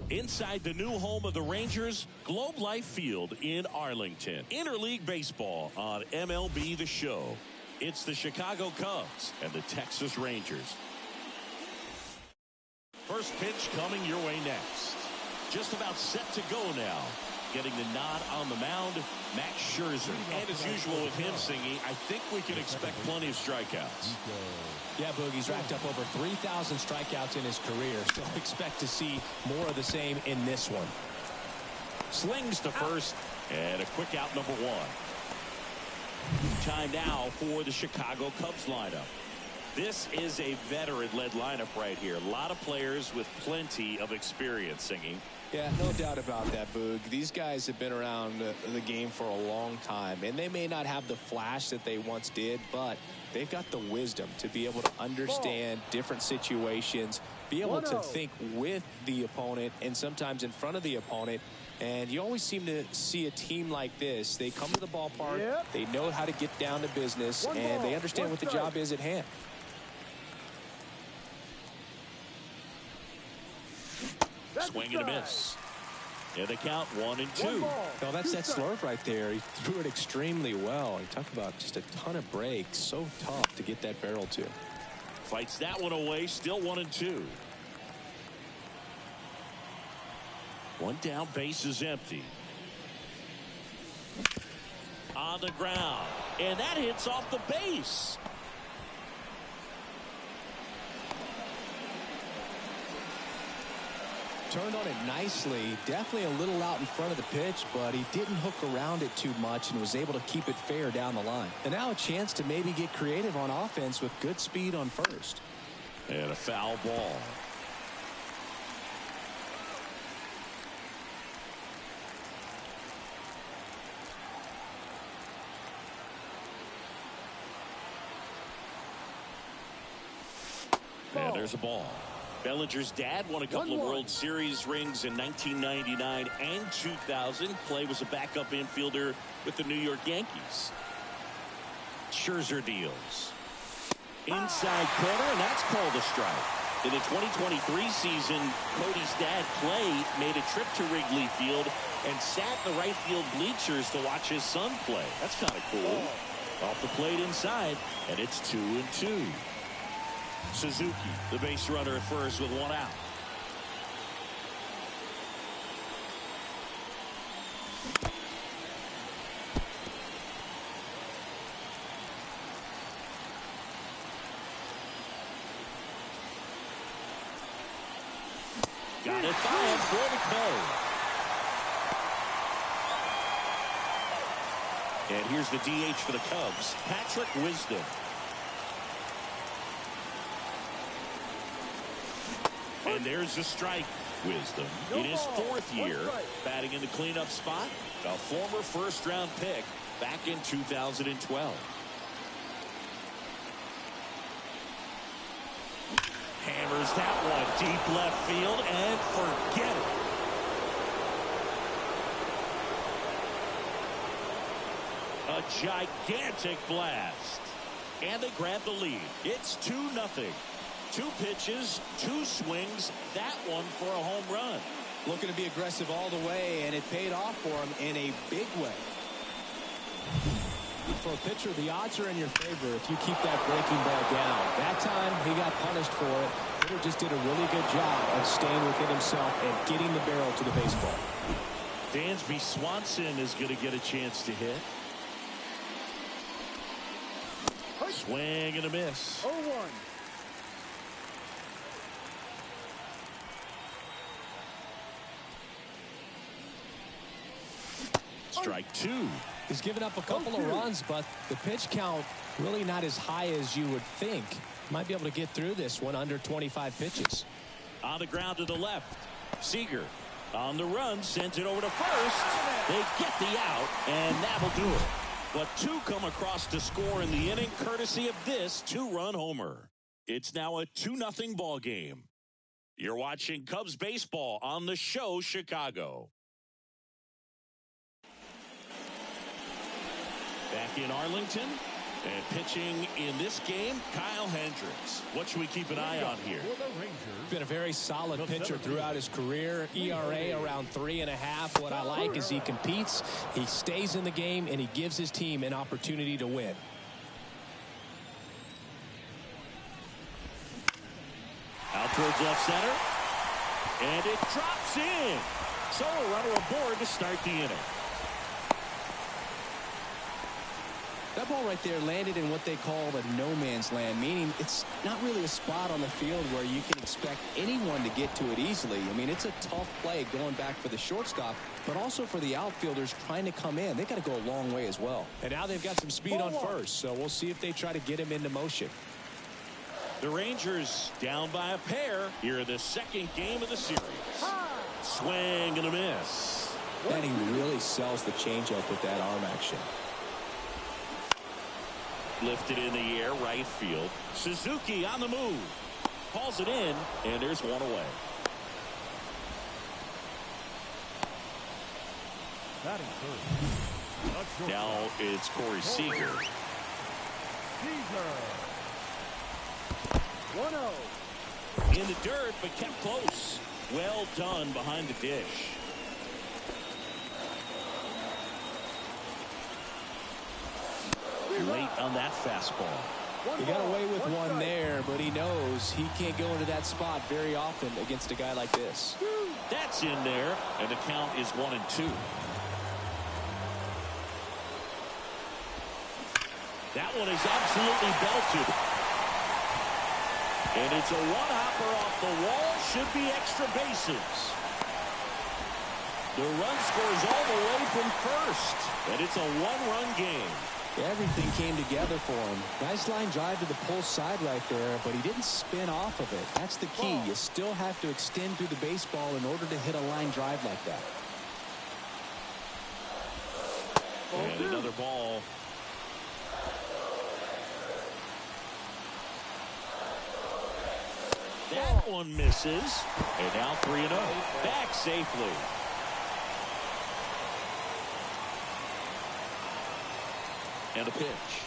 Inside the new home of the Rangers, Globe Life Field in Arlington. Interleague Baseball on MLB The Show. It's the Chicago Cubs and the Texas Rangers. First pitch coming your way next. Just about set to go now. Getting the nod on the mound, Max Scherzer. And as usual with him singing, I think we can expect plenty of strikeouts. Yeah, Boogie's racked up over 3,000 strikeouts in his career, so expect to see more of the same in this one. Slings to first, and a quick out, number one. Time now for the Chicago Cubs lineup. This is a veteran-led lineup right here. A lot of players with plenty of experience singing. Yeah, no doubt about that, Boog. These guys have been around the game for a long time, and they may not have the flash that they once did, but they've got the wisdom to be able to understand different situations, be able to think with the opponent and sometimes in front of the opponent. And you always seem to see a team like this. They come to the ballpark, they know how to get down to business, and they understand what the job is at hand. Swing and a miss. And the count 1-2. Well, that's that slurve right there. He threw it extremely well. He talked about just a ton of breaks. So tough to get that barrel to. Fights that one away. Still 1-2. One down, base is empty. On the ground. And that hits off the base. Turned on it nicely. Definitely a little out in front of the pitch, but he didn't hook around it too much and was able to keep it fair down the line. And now a chance to maybe get creative on offense with good speed on first. And a foul ball. And there's a ball. Bellinger's dad won a couple of World Series rings in 1999 and 2000. Clay was a backup infielder with the New York Yankees. Scherzer deals. Inside corner, and that's called a strike. In the 2023 season, Cody's dad, Clay, made a trip to Wrigley Field and sat in the right field bleachers to watch his son play. That's kind of cool. Off the plate inside, and it's 2-2. Suzuki, the base runner at first with one out. Got it by for the Cubs. And here's the DH for the Cubs, Patrick Wisdom. And there's the strike. Wisdom in his fourth year batting in the cleanup spot. A former first-round pick back in 2012. Hammers that one deep left field and forget it. A gigantic blast. And they grab the lead. It's 2-0. 2 pitches, 2 swings, that one for a home run. Looking to be aggressive all the way, and it paid off for him in a big way. For a pitcher, the odds are in your favor if you keep that breaking ball down. That time, he got punished for it. Hitter just did a really good job of staying within himself and getting the barrel to the baseball. Dansby Swanson is going to get a chance to hit. Swing and a miss. 0-1. Strike two. He's given up a couple of runs, but the pitch count really not as high as you would think. Might be able to get through this one under 25 pitches. On the ground to the left. Seager on the run, sends it over to first. They get the out, and that will do it. But two come across to score in the inning, courtesy of this two-run homer. It's now a 2-0 ball game. You're watching Cubs baseball on the show Chicago. Back in Arlington. And pitching in this game, Kyle Hendricks. What should we keep an eye on here? Been a very solid pitcher throughout his career. ERA around 3.5. What I like is he competes, he stays in the game, and he gives his team an opportunity to win. Out towards left center. And it drops in. So a runner aboard to start the inning. That ball right there landed in what they call the no man's land, meaning it's not really a spot on the field where you can expect anyone to get to it easily. I mean, it's a tough play going back for the shortstop, but also for the outfielders trying to come in. They got to go a long way as well. And now they've got some speed on first, so we'll see if they try to get him into motion. The Rangers down by a pair here in the second game of the series. Swing and a miss. And he really sells the changeup with that arm action. Lifted in the air, right field. Suzuki on the move. Calls it in, and there's one away. Now it's Corey Seager. 1-0. In the dirt, but kept close. Well done behind the dish. Late on that fastball. He got away with one there, but he knows he can't go into that spot very often against a guy like this. That's in there, and the count is 1-2. That one is absolutely belted. And it's a one-hopper off the wall. Should be extra bases. The run scores all the way from first. And it's a one-run game. Everything came together for him. Nice line drive to the pull side right there, but he didn't spin off of it. That's the key. You still have to extend through the baseball in order to hit a line drive like that. And another ball. That one misses. And now 3-0. Back safely. And a pitch.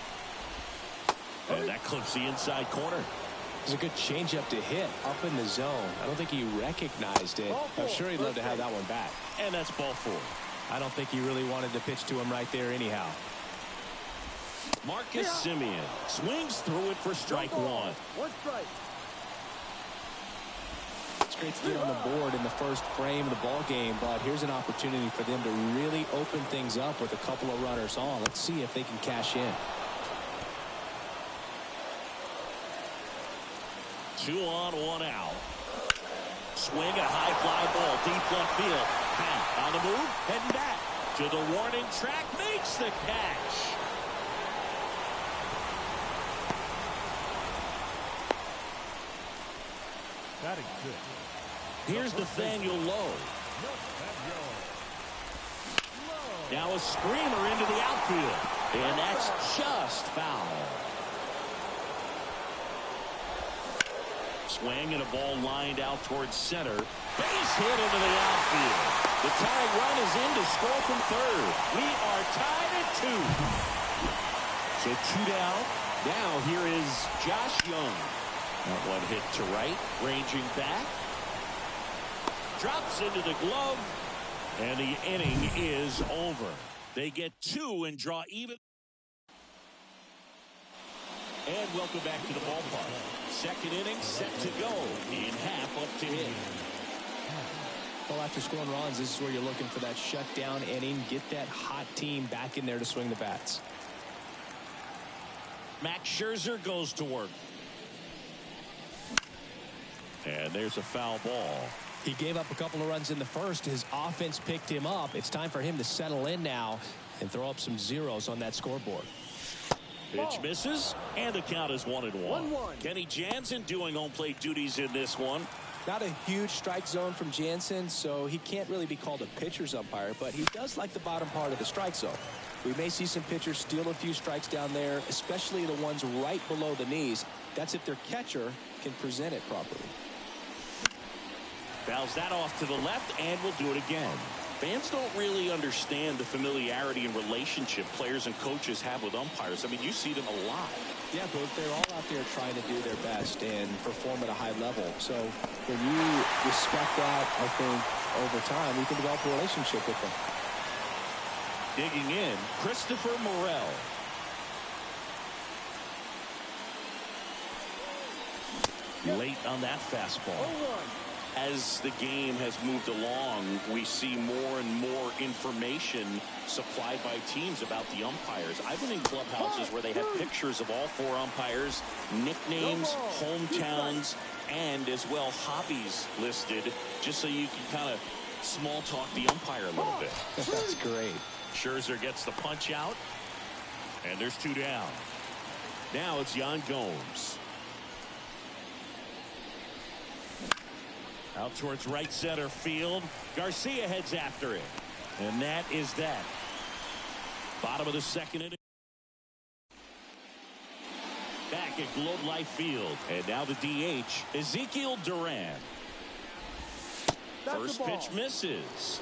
And that clips the inside corner. It's a good changeup to hit up in the zone. I don't think he recognized it. I'm sure he'd love to have that one back. And that's ball 4. I don't think he really wanted to pitch to him right there anyhow. Marcus Semien swings through it for strike 1. 1 strike. It's great to get on the board in the first frame of the ball game, but here's an opportunity for them to really open things up with a couple of runners on. Let's see if they can cash in. 2 on, 1 out. Swing a high fly ball deep left field. Pat on the move, heading back to the warning track, makes the catch. Batting good. Here's Nathaniel Lowe. Now a screamer into the outfield. And that's just foul. Swing and a ball lined out towards center. Base hit into the outfield. The tying run is in to score from third. We are tied at 2. So 2 down. Now here is Josh Young. That one hit to right, ranging back. Drops into the glove, and the inning is over. They get 2 and draw even. And welcome back to the ballpark. Second inning set to go in half up to hit. Well, after scoring runs, this is where you're looking for that shutdown inning. Get that hot team back in there to swing the bats. Max Scherzer goes to work. And there's a foul ball. He gave up a couple of runs in the first. His offense picked him up. It's time for him to settle in now and throw up some zeros on that scoreboard. Pitch misses, and the count is 1-1. Kenny Jansen doing home plate duties in this one. Not a huge strike zone from Jansen, so he can't really be called a pitcher's umpire, but he does like the bottom part of the strike zone. We may see some pitchers steal a few strikes down there, especially the ones right below the knees. That's if their catcher can present it properly. Fouls that off to the left, and will do it again. Fans don't really understand the familiarity and relationship players and coaches have with umpires. I mean, you see them a lot. Yeah, but they're all out there trying to do their best and perform at a high level. So when you respect that, I think over time you can develop a relationship with them. Digging in, Christopher Morel. Late on that fastball. As the game has moved along, we see more and more information supplied by teams about the umpires. I've been in clubhouses where they have pictures of all 4 umpires, nicknames, hometowns, and as well hobbies listed, just so you can kind of small talk the umpire a little bit. That's great. Scherzer gets the punch out, and there's 2 down. Now it's Yan Gomes. Out towards right center field. Garcia heads after it. And that is that. Bottom of the second inning. Back at Globe Life Field. And now the DH, Ezekiel Duran. First pitch misses.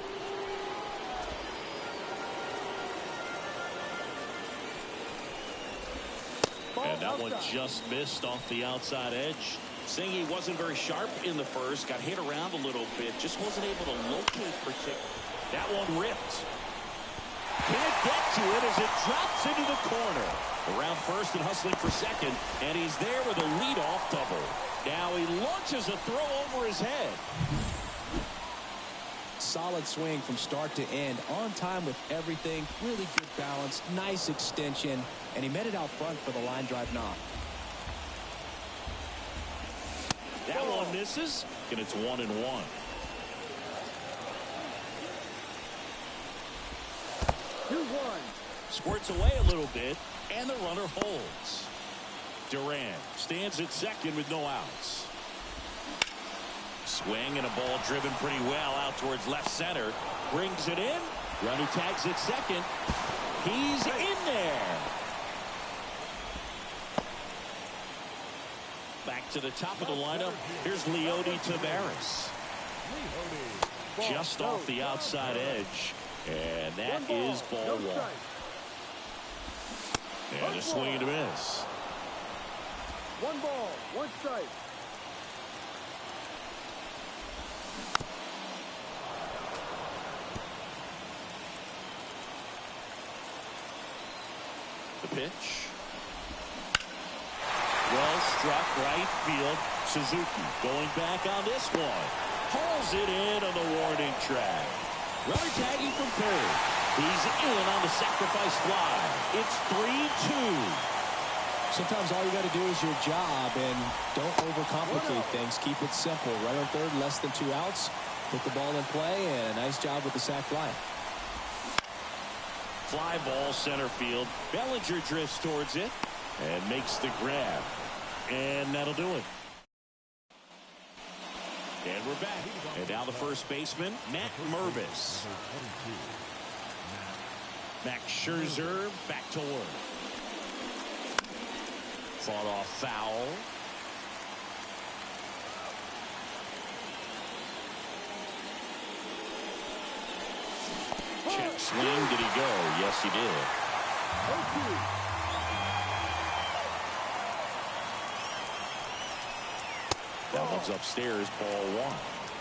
And that one just missed off the outside edge. Singy wasn't very sharp in the first, got hit around a little bit, just wasn't able to locate particularly. That one ripped. Can't get to it as it drops into the corner. Around first and hustling for second, and he's there with a leadoff double. Now he launches a throw over his head. Solid swing from start to end, on time with everything, really good balance, nice extension, and he met it out front for the line drive knock. That one misses, and it's 1-1. Squirts away a little bit, and the runner holds. Duran stands at second with no outs. Swing and a ball driven pretty well out towards left center. Brings it in. Runner tags at second. He's in there. Back to the top of the lineup. Here's Leody Taveras. Just off the outside edge. And that is ball 1. And a swing and a miss. 1 ball, 1 strike. The pitch. Well struck right field. Suzuki going back on this one. Hauls it in on the warning track. Runner tagging from third. He's in on the sacrifice fly. It's 3-2. Sometimes all you got to do is your job and don't overcomplicate things. Keep it simple. Right on third, less than 2 outs. Put the ball in play, and a nice job with the sac fly. Fly ball center field. Bellinger drifts towards it and makes the grab. And that'll do it. And we're back. And now the first baseman, Matt Mervis. Max Scherzer back to work. Fought off foul. Check swing. Did he go? Yes, he did. That one's upstairs. Ball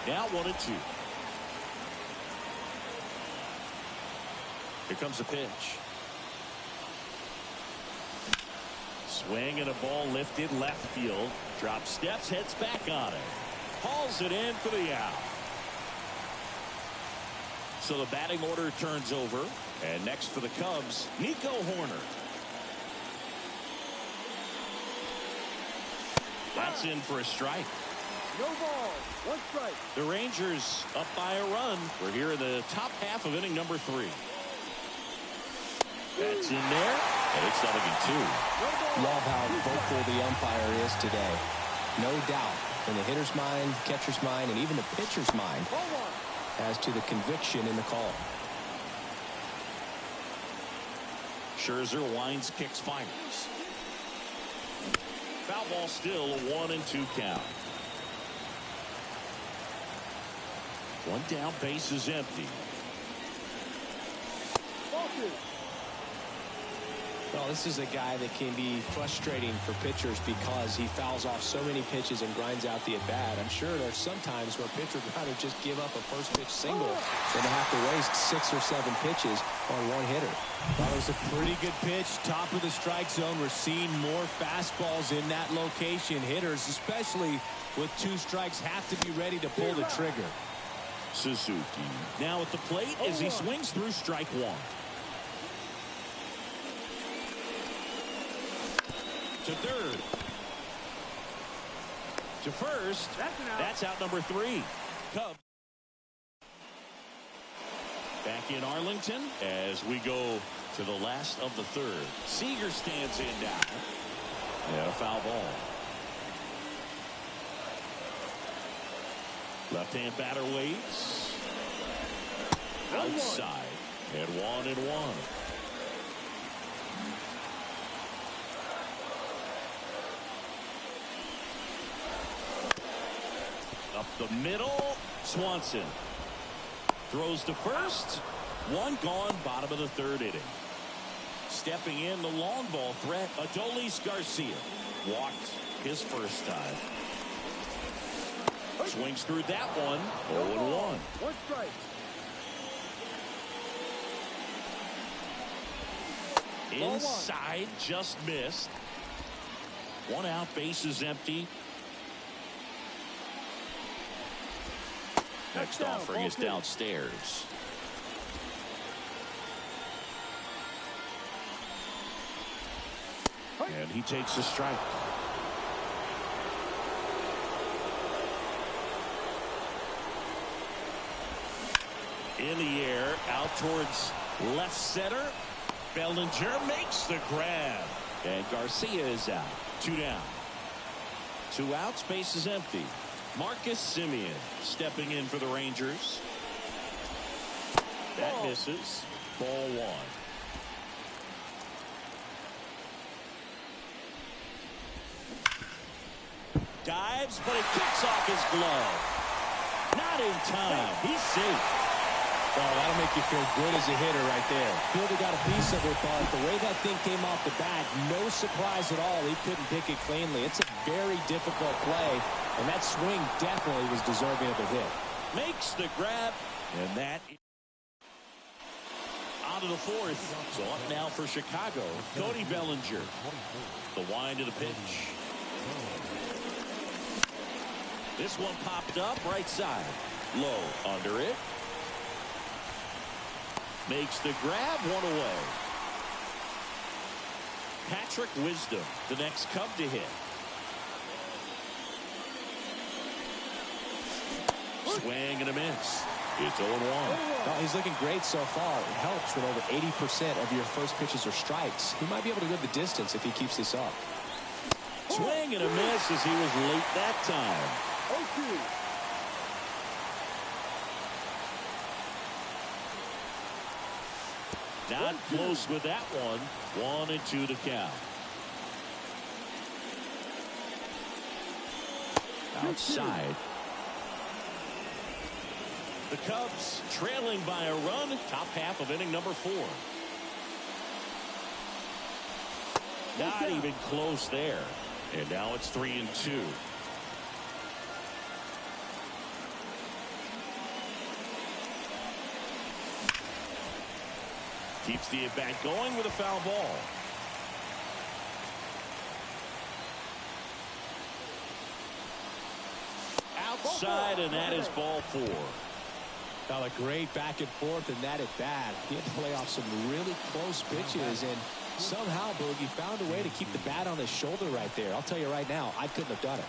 1. Now 1-2. Here comes the pitch. Swing and a ball lifted left field. Drops steps, heads back on it. Hauls it in for the out. So the batting order turns over. And next for the Cubs, Nico Hoerner. That's in for a strike. No ball. One strike. The Rangers up by a run. We're here in the top half of inning number 3. That's in there, and it's 0-2. Love how vocal the umpire is today. No doubt in the hitter's mind, catcher's mind, and even the pitcher's mind as to the conviction in the call. Scherzer winds, kicks, fires. Foul ball still, a 1-2 count. One down, base is empty. Well, this is a guy that can be frustrating for pitchers because he fouls off so many pitches and grinds out the at-bat. I'm sure there's some times where pitchers would rather just give up a first-pitch single than to have to waste 6 or 7 pitches on one hitter. Well, it was a pretty good pitch, top of the strike zone. We're seeing more fastballs in that location. Hitters, especially with 2 strikes, have to be ready to pull the trigger. Suzuki now at the plate as he swings through strike 1. To third. To first. That's out number 3. Cubs. Back in Arlington as we go to the last of the 3rd. Seager stands in now. And a foul ball. Left-hand batter waits. Outside. And 1-1. Up the middle. Swanson throws to first. 1 gone, bottom of the 3rd inning. Stepping in the long ball threat, Adolis Garcia. Walked his first time. Swings through that one. 0-1. One strike. Inside, just missed. 1 out, base is empty. Next offering is downstairs. And he takes a strike. In the air, out towards left center. Bellinger makes the grab. And Garcia is out. 2 down. 2 outs, base is empty. Marcus Semien stepping in for the Rangers. That misses. Ball 1. Dives, but it kicks off his glove. Not in time. He's safe. Well, that'll make you feel good as a hitter right there. Fielder got a piece of it, but the way that thing came off the bat, no surprise at all. He couldn't pick it cleanly. It's a very difficult play, and that swing definitely was deserving of a hit. Makes the grab, and that on to the 4th. So up now for Chicago. Cody Bellinger. The wind of the pitch. This one popped up right side. Low under it. Makes the grab, 1 away. Patrick Wisdom, the next Cub to hit. Swing and a miss. It's 0-1. Well, he's looking great so far. It helps when over 80% of your first pitches are strikes. He might be able to go the distance if he keeps this up. Swing and a miss as he was late that time. 0-2. Not close with that one. 1-2 to count. Outside. The Cubs trailing by a run. Top half of inning number 4. Not even close there. And now it's 3-2. Keeps the at-bat going with a foul ball. Outside, and that is ball 4. Now a great back and forth in that at-bat. He had to lay off some really close pitches, and somehow, Boogie found a way to keep the bat on his shoulder right there. I'll tell you right now, I couldn't have done it.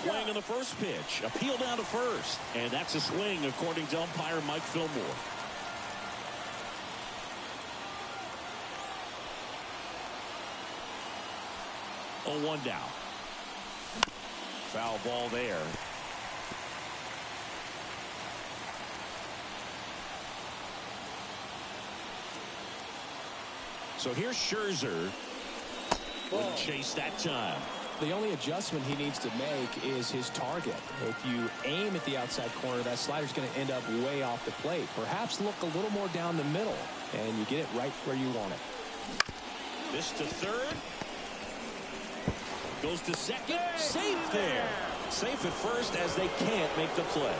swing on the first pitch. Appeal down to first. And that's a swing, according to umpire Mike Fillmore. Oh, 1 down. Foul ball there. So here's Scherzer. Wouldn't chase that time. The only adjustment he needs to make is his target. If you aim at the outside corner, that slider's going to end up way off the plate. Perhaps look a little more down the middle, and you get it right where you want it. This to third. Goes to second. Safe there. Safe at first as they can't make the play.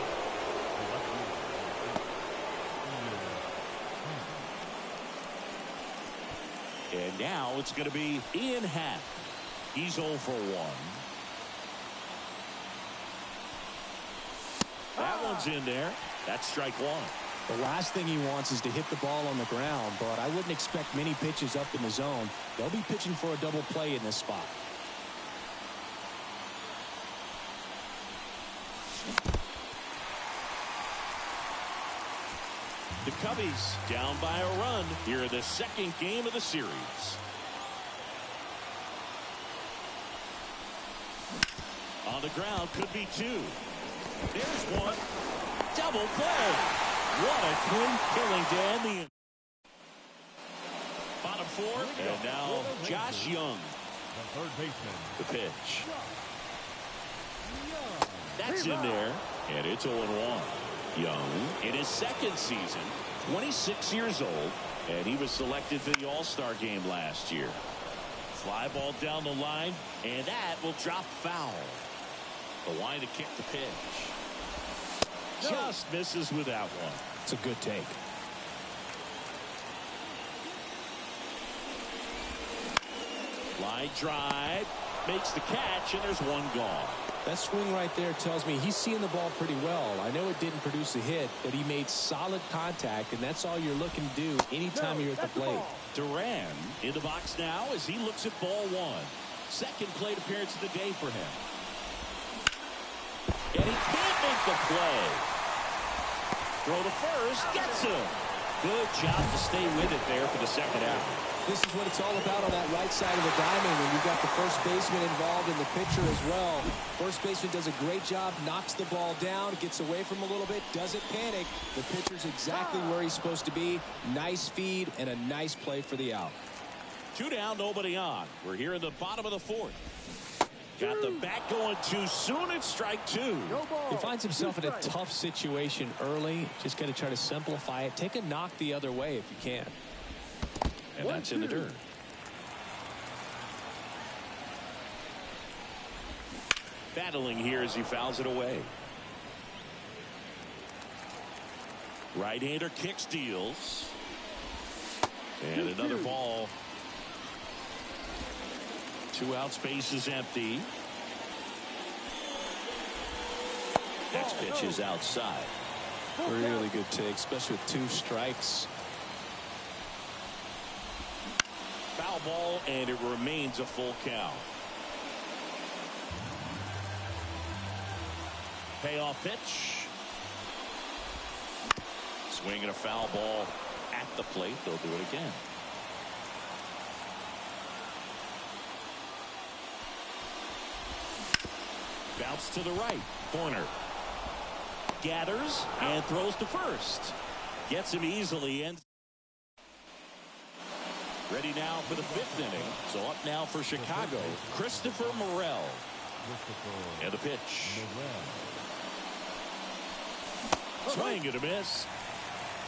And now it's going to be Ian Happ. He's 0 for 1. That one's in there. That's strike 1. The last thing he wants is to hit the ball on the ground, but I wouldn't expect many pitches up in the zone. They'll be pitching for a double play in this spot. The Cubbies down by a run here in the second game of the series. On the ground, could be 2. There's one. Double play. What a twin killing, Dan. Bottom 4. And now Josh Young. The third baseman. The pitch. That's in there. And it's 0-1. Young in his second season, 26 years old, and he was selected for the All-Star game last year. Fly ball down the line, and that will drop foul. The line to kick the pitch. Just misses with that one. It's a good take. Line drive, makes the catch, and there's one gone. That swing right there tells me he's seeing the ball pretty well. I know it didn't produce a hit, but he made solid contact, and that's all you're looking to do anytime you're at the plate. Duran in the box now as he looks at ball 1. Second plate appearance of the day for him. And he can't make the play. Throw to first, gets him. Good job to stay with it there for the second out. This is what it's all about on that right side of the diamond when you've got the first baseman involved and the pitcher as well. First baseman does a great job, knocks the ball down, gets away from a little bit, doesn't panic. The pitcher's exactly where he's supposed to be. Nice feed and a nice play for the out. 2 down, nobody on. We're here in the bottom of the 4th. Got the bat going too soon. It's strike 2. He finds himself in a tough situation early. Just got to try to simplify it. Take a knock the other way if you can. And that's in the dirt. Battling here as he fouls it away. Right-hander kick steals. And another ball. 2 outs, base is empty. Next pitch is outside. Really good take, especially with 2 strikes. Foul ball, and it remains a full count. Payoff pitch. Swinging a foul ball at the plate. They'll do it again. Bounce to the right corner. Gathers and throws to first. Gets him easily in. Ready now for the 5th inning. So up now for Chicago, Christopher Morel. And the pitch. Swing and a miss.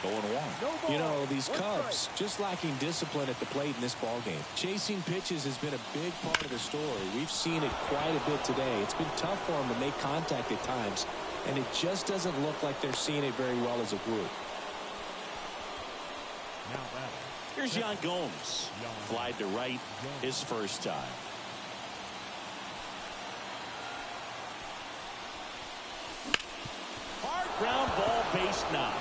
0-1. You know, these Cubs just lacking discipline at the plate in this ballgame. Chasing pitches has been a big part of the story. We've seen it quite a bit today. It's been tough for them to make contact at times, and it just doesn't look like they're seeing it very well as a group. Here's Yan Gomes. Flied to right his first time. Hard ground ball, base knock.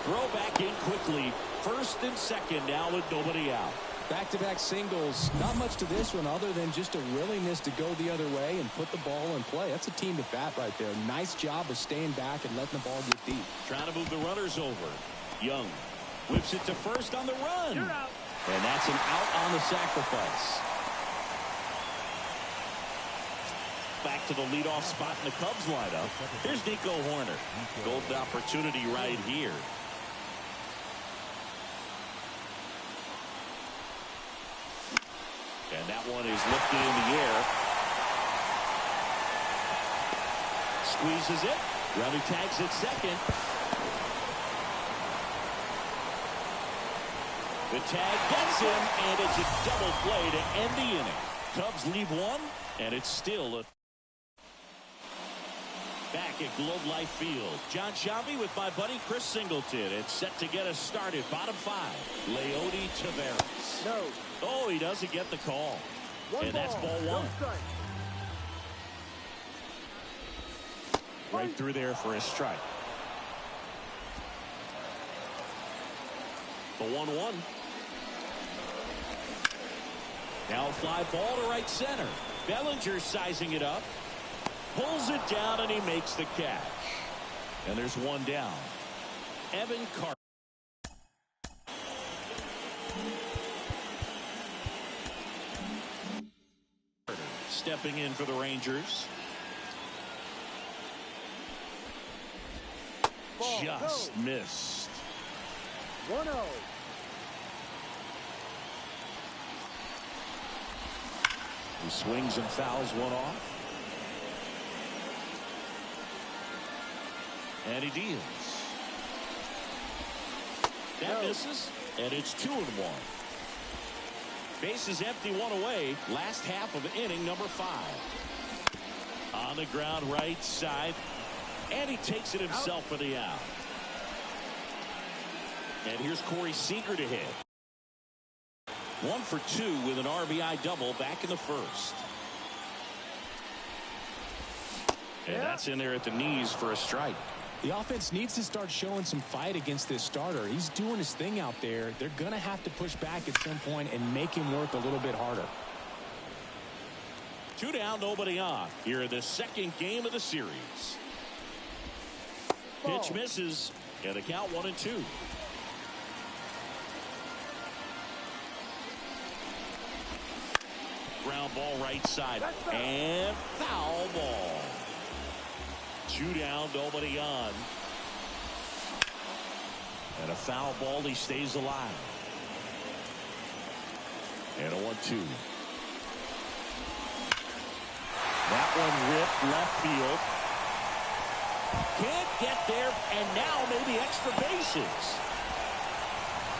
Throw back in quickly. First and second now with nobody out. Back-to-back singles. Not much to this one other than just a willingness to go the other way and put the ball in play. That's a team at bat right there. Nice job of staying back and letting the ball get deep. Trying to move the runners over. Young whips it to first on the run. You're out. And that's an out on the sacrifice. Back to the leadoff spot in the Cubs lineup. Here's Nico Hoerner. Golden opportunity right here. And that one is lifted in the air. Squeezes it. Rowdy tags it second. The tag gets him, and it's a double play to end the inning. Cubs leave one, and it's still a... Back at Globe Life Field, John Sciambi with my buddy Chris Singleton. It's set to get us started. Bottom five, Leody Taveras. No. Oh, he doesn't get the call. And that's ball one. Right through there for a strike. The 1-1. Now a fly ball to right center. Bellinger sizing it up. Pulls it down, and he makes the catch. And there's one down. Evan Carter. Stepping in for the Rangers. Just missed. 1-0. He swings and fouls one off. And he deals. That misses, and it's 2-1. Bases empty, one away. Last half of inning number 5. On the ground right side, and he takes it himself for the out. And here's Corey Seager to hit. 1 for 2 with an RBI double back in the first. And that's in there at the knees for a strike. The offense needs to start showing some fight against this starter. He's doing his thing out there. They're going to have to push back at some point and make him work a little bit harder. 2 down, nobody on. Here in the second game of the series. Pitch misses, and the count 1-2. Ground ball right side, and foul ball. 2 down, nobody on. And a foul ball, he stays alive. And a 1-2. That one ripped left field. Can't get there, and now maybe extra bases.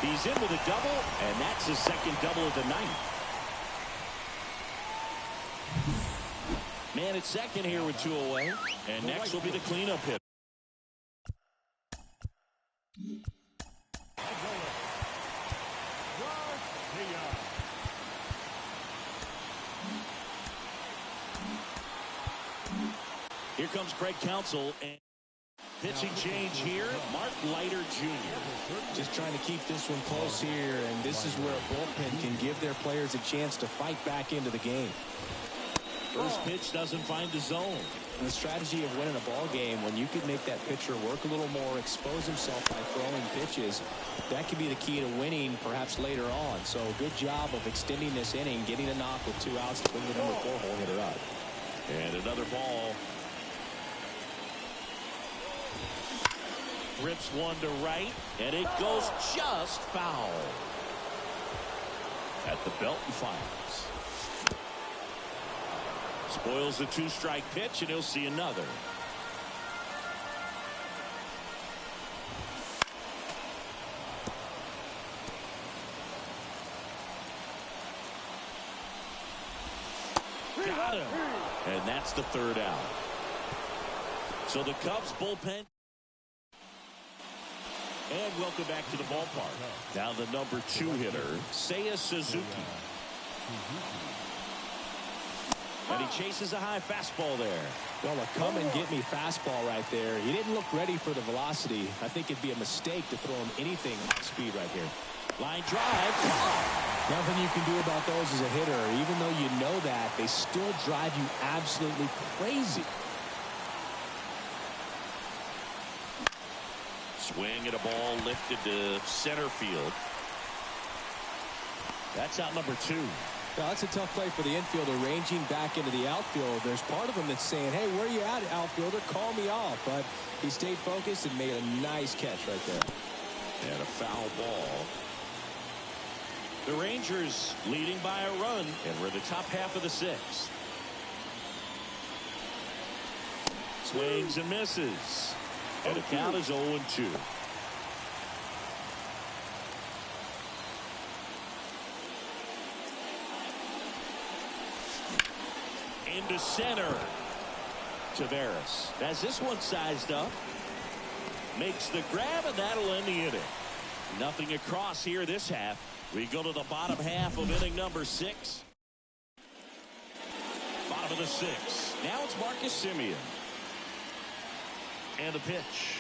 He's in with a double, and that's his second double of the night. Man at second here with 2 away. And next will be the cleanup hit. Here comes Craig Counsell. And pitching change here, Mark Leiter Jr. Just trying to keep this one close here, and this is where a bullpen can give their players a chance to fight back into the game. First pitch doesn't find the zone. And the strategy of winning a ball game, when you can make that pitcher work a little more, expose himself by throwing pitches, that could be the key to winning perhaps later on. So good job of extending this inning, getting a knock with 2 outs to bring the number 4 hole hitter up. And another ball. Rips one to right, and it goes just foul. At the belt and fires. Spoils the 2-strike pitch, and he'll see another. Got him. And that's the 3rd out. So the Cubs bullpen. And welcome back to the ballpark. Now the number 2 hitter, Seiya Suzuki. And he chases a high fastball there. Well, a come-and-get-me fastball right there. He didn't look ready for the velocity. I think it'd be a mistake to throw him anything off speed right here. Line drive. Nothing you can do about those as a hitter. Even though you know that, they still drive you absolutely crazy. Swing at a ball lifted to center field. That's out number 2. Now, that's a tough play for the infielder ranging back into the outfield. There's part of him that's saying, hey, where are you at, outfielder? Call me off. But he stayed focused and made a nice catch right there. And a foul ball. The Rangers leading by a run, and we're in the top half of the 6th. Swings and misses. And the count is 0-2. Into center. Taveras has this one sized up. Makes the grab, and that'll end the inning. Nothing across here this half. We go to the bottom half of inning number 6. Bottom of the 6th. Now it's Marcus Semien. And the pitch.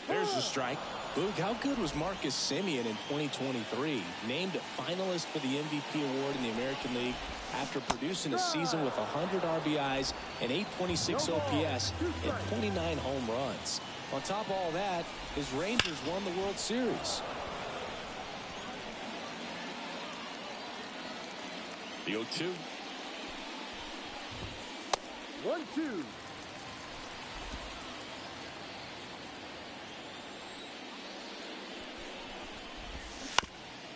There's the strike. Luke, how good was Marcus Semien in 2023? Named a finalist for the MVP award in the American League after producing a season with 100 RBIs and 826 OPS and 29 home runs. On top of all that, his Rangers won the World Series. The 0-2. 1-2.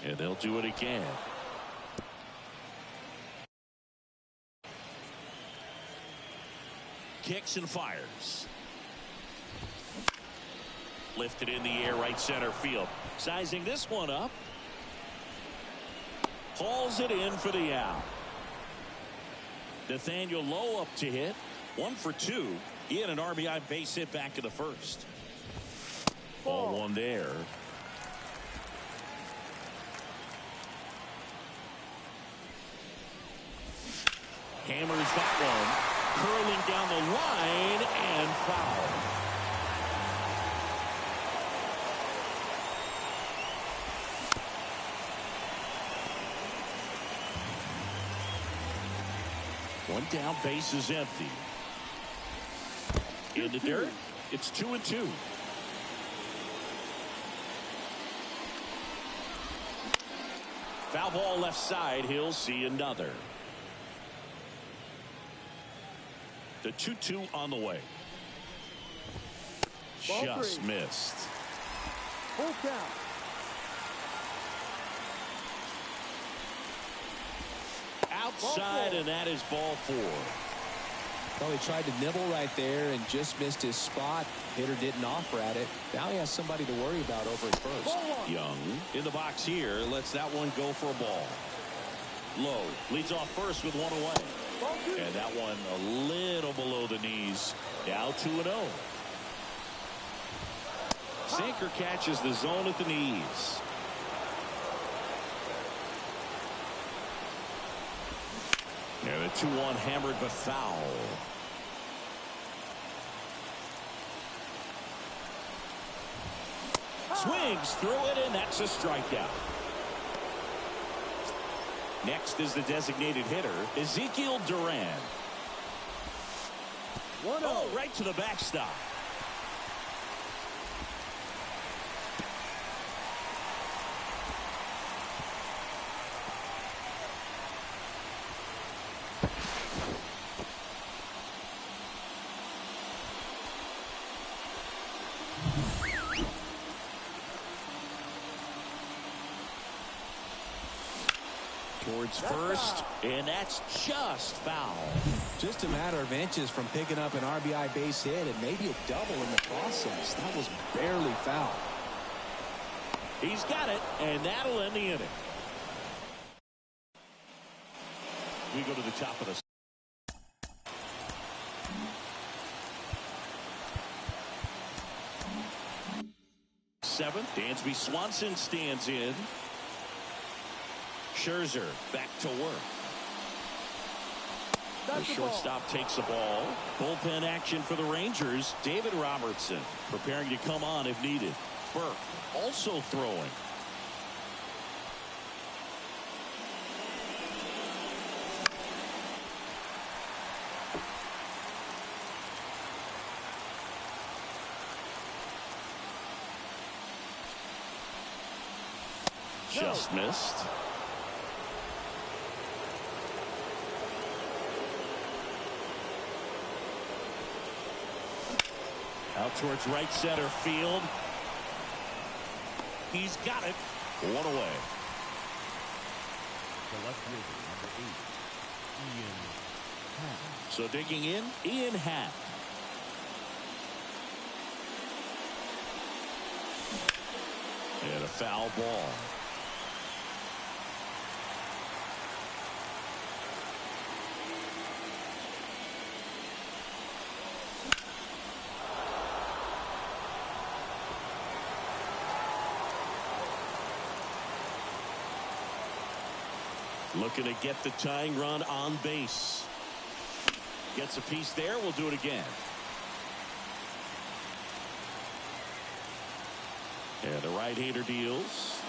And they'll do it again. Kicks and fires. Lifted in the air, right center field. Sizing this one up. Hauls it in for the out. Nathaniel Lowe up to hit. 1 for 2. He had an RBI base hit back in the first. Ball 1 there. Hammers that one. Curling down the line and foul. One down, base is empty. In the dirt, it's 2-2. Foul ball left side, he'll see another. The 2-2 on the way. Just missed. Full count. Outside, and that is ball 4. Well, he tried to nibble right there and just missed his spot. Hitter didn't offer at it. Now he has somebody to worry about over at first. Young in the box here lets that one go for a ball. Lowe leads off first with 1 away. And that one a little below the knees. Now 2-0. Sinker catches the zone at the knees. And the 2-1 hammered but foul. Swings through it, and that's a strikeout. Next is the designated hitter, Ezekiel Duran. Oh, right to the backstop. Towards first, and that's just foul. Just a matter of inches from picking up an RBI base hit and maybe a double in the process. That was barely foul. He's got it, and that'll end the inning. We go to the top of the seventh. Dansby Swanson stands in. Scherzer back to work. The shortstop takes the ball. Bullpen action for the Rangers. David Robertson preparing to come on if needed. Burke also throwing. Just missed. Out towards right center field. He's got it. One away. The left fielder, number 8, Ian Happ. So digging in, Ian Happ. And a foul ball. Looking to get the tying run on base. Gets a piece there. We'll do it again. And the right-hander deals.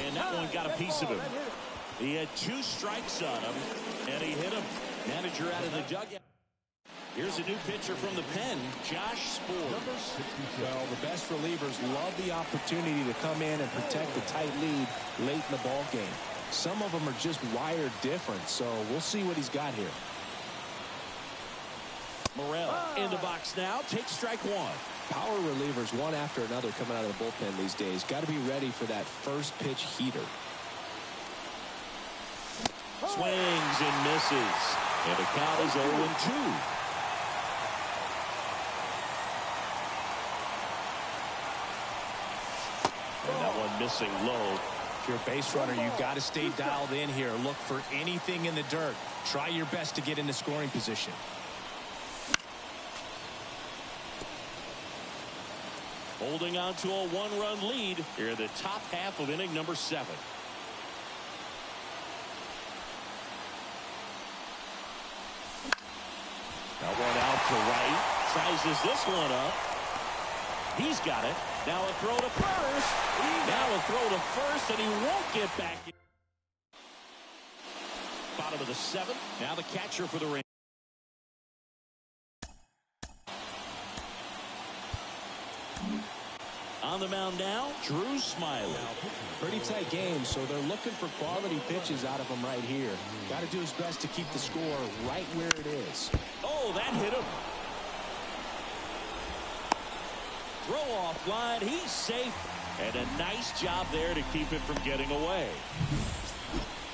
And that one got a piece of him. He had 2 strikes on him, and he hit him. Manager out of the dugout. Here's a new pitcher from the pen, Josh Sborz. Well, the best relievers love the opportunity to come in and protect the tight lead late in the ball game. Some of them are just wired different, so we'll see what he's got here. Morel in the box now. Takes strike 1. Power relievers one after another coming out of the bullpen these days. Got to be ready for that first pitch heater. Swings and misses. And the count is 0-2. And that one missing low. If you're a base runner, you've got to stay dialed in here. Look for anything in the dirt. Try your best to get into scoring position. Holding on to a 1-run lead here in the top half of inning number 7. That one out to right. Sizes this one up. He's got it. Now a throw to first. Now a throw to first, and he won't get back. Bottom of the 7th. Now the catcher for the Rangers. On the mound now, Drew Smiley. Pretty tight game, so they're looking for quality pitches out of him right here. Got to do his best to keep the score right where it is. Oh, that hit him. Throw off line. He's safe. And a nice job there to keep it from getting away.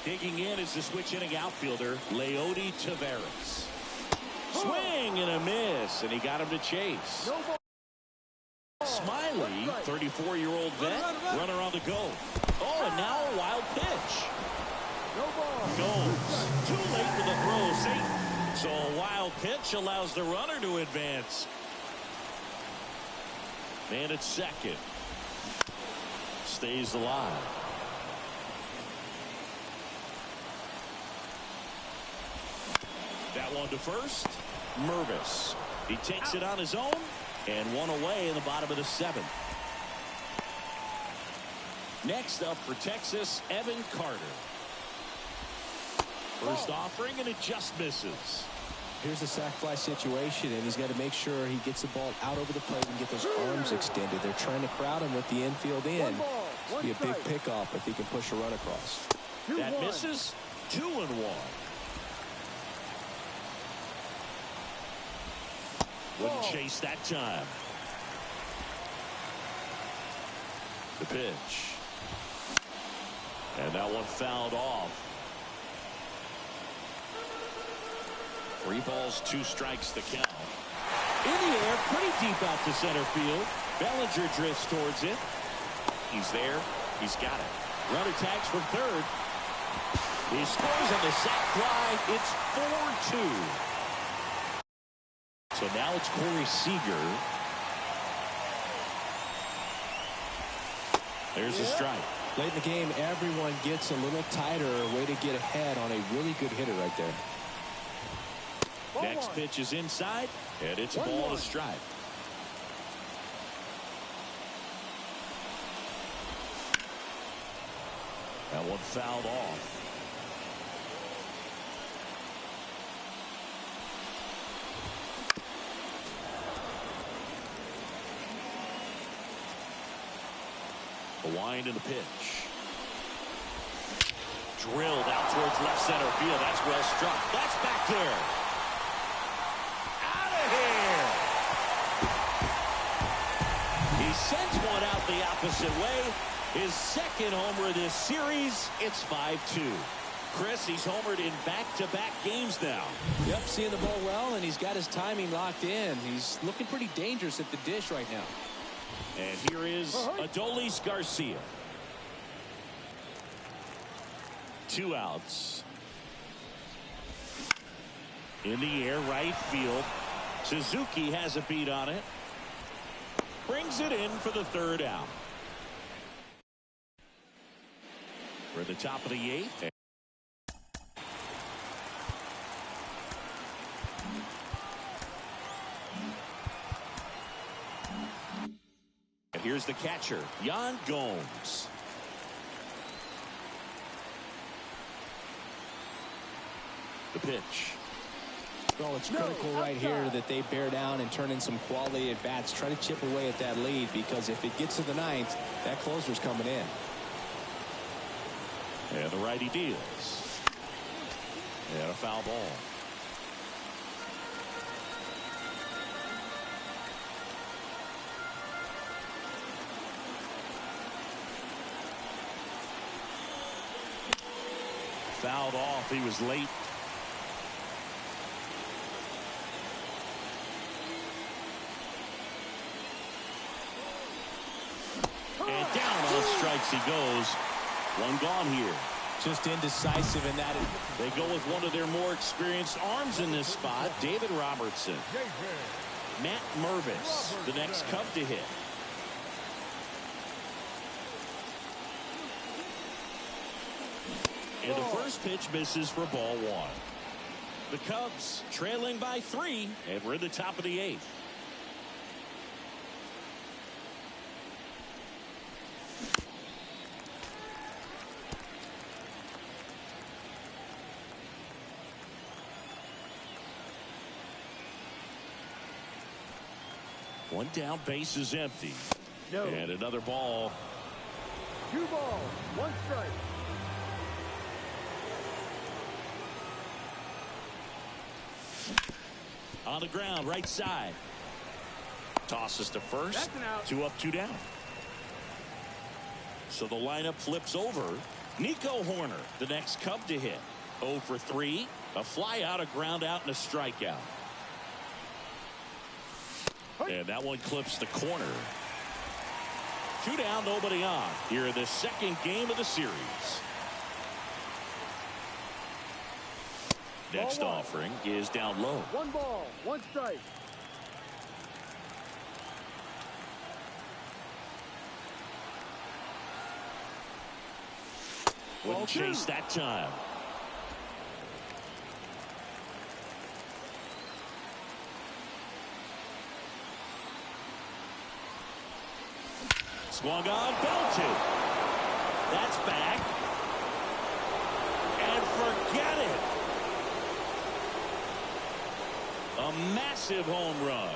Digging in is the switch hitting outfielder, Leody Taveras. Swing and a miss, and he got him to chase. Smiley, 34-year-old vet, runner on the go. Oh, and now a wild pitch. Goes too late for the throw, safe. So a wild pitch allows the runner to advance. Man at second. Stays alive. That one to first. Mervis. He takes it on his own. And one away in the bottom of the 7th. Next up for Texas, Evan Carter. First offering, and it just misses. Here's a sac fly situation, and he's got to make sure he gets the ball out over the plate and get those arms extended. They're trying to crowd him with the infield in. It'll be a big pickoff if he can push a run across. That misses. 2-1. Wouldn't chase that time. The pitch. And that one fouled off. 3 balls, 2 strikes to count. In the air, pretty deep out to center field. Bellinger drifts towards it. He's there. He's got it. Runner tags from third. He scores on the sac fly. It's 4-2. So now it's Corey Seager. There's a strike. Late in the game, everyone gets a little tighter. Way to get ahead on a really good hitter right there. Next pitch is inside, and it's a ball and a strike. That one fouled off. The wind and the pitch. Drilled out towards left center field. That's well struck. That's back there. Out of here. He sends one out the opposite way. His second homer of this series. It's 5-2. Chris, he's homered in back-to-back games now. Yep, seeing the ball well, and he's got his timing locked in. He's looking pretty dangerous at the dish right now. And here is Adolis Garcia. 2 outs. In the air, right field. Suzuki has a beat on it. Brings it in for the 3rd out. We're at the top of the 8th. And here's the catcher, Yan Gomes. The pitch. Well, it's critical right here that they bear down and turn in some quality at bats. Try to chip away at that lead, because if it gets to the 9th, that closer's coming in. And the righty deals. And a foul ball. Fouled off. He was late. And down on strikes he goes. One gone here. Just indecisive in that. They go with one of their more experienced arms in this spot, David Robertson. Matt Mervis, the next Cub to hit. And the first pitch misses for ball 1. The Cubs trailing by 3, and we're in the top of the 8th. One down, base is empty. No. And another ball. 2 balls, 1 strike. On the ground, right side. Tosses to first. That's an out. 2 up, 2 down. So the lineup flips over. Nico Horner, the next Cub to hit. 0 for 3. A fly out, a ground out, and a strikeout. And that one clips the corner. 2 down, nobody on. Here in the second game of the series. Next offering is down low. 1 ball, 1 strike. Wouldn't chase that time. Swung on, belted. That's back. And forget it. A massive home run.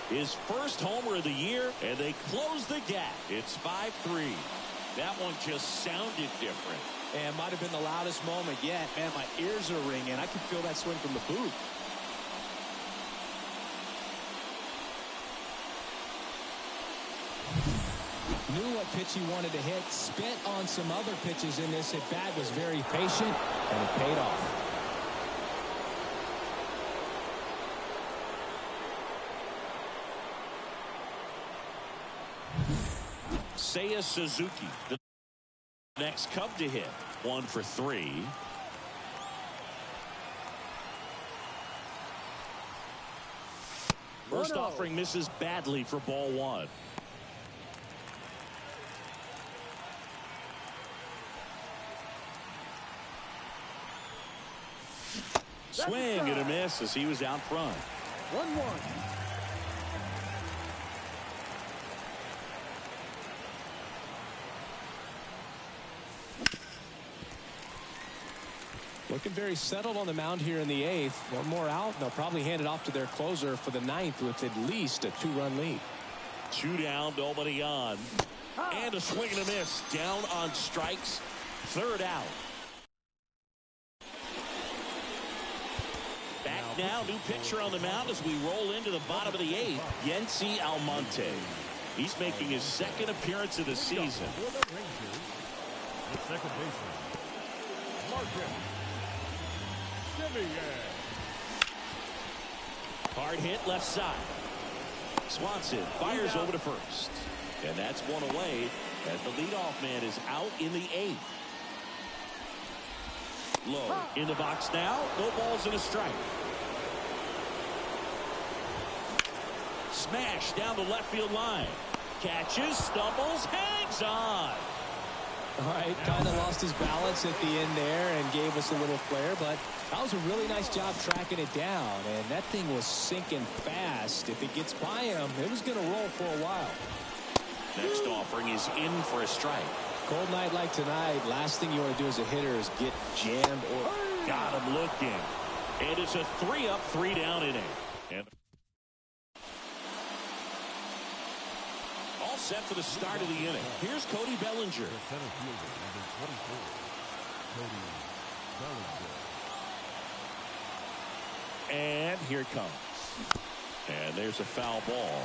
His first homer of the year, and they close the gap. It's 5-3. That one just sounded different. And might have been the loudest moment yet. Man, my ears are ringing. I can feel that swing from the booth. Knew what pitch he wanted to hit. Spent on some other pitches in this at bat. Was very patient, and it paid off. Seiya Suzuki, the next Cub to hit. 1 for 3. First offering misses badly for ball 1. Swing and a miss as he was out front. 1-1. looking very settled on the mound here in the 8th. One more out, and they'll probably hand it off to their closer for the 9th with at least a 2-run lead. 2 down, nobody on. And a swing and a miss. Down on strikes. 3rd out. Back now, new pitcher on the mound as we roll into the bottom of the 8th. Yency Almonte. He's making his 2nd appearance of the season. For the Rangers, the second baseman, Martin Semien. Hard hit left side. Swanson fires over to first. And that's one away as the leadoff man is out in the 8th. Low in the box now. No balls and a strike. Smash down the left field line. Catches, stumbles, hangs on. All right, kind of lost his balance at the end there and gave us a little flare, but that was a really nice job tracking it down, and that thing was sinking fast. If it gets by him, it was going to roll for a while. Next offering is in for a strike. Cold night like tonight, last thing you want to do as a hitter is get jammed or... Got him looking. And it's a 3-up, 3-down inning. And all set for the start of the inning. Here's Cody Bellinger. The center fielder, number 24, Cody Bellinger. And here it comes. And there's a foul ball.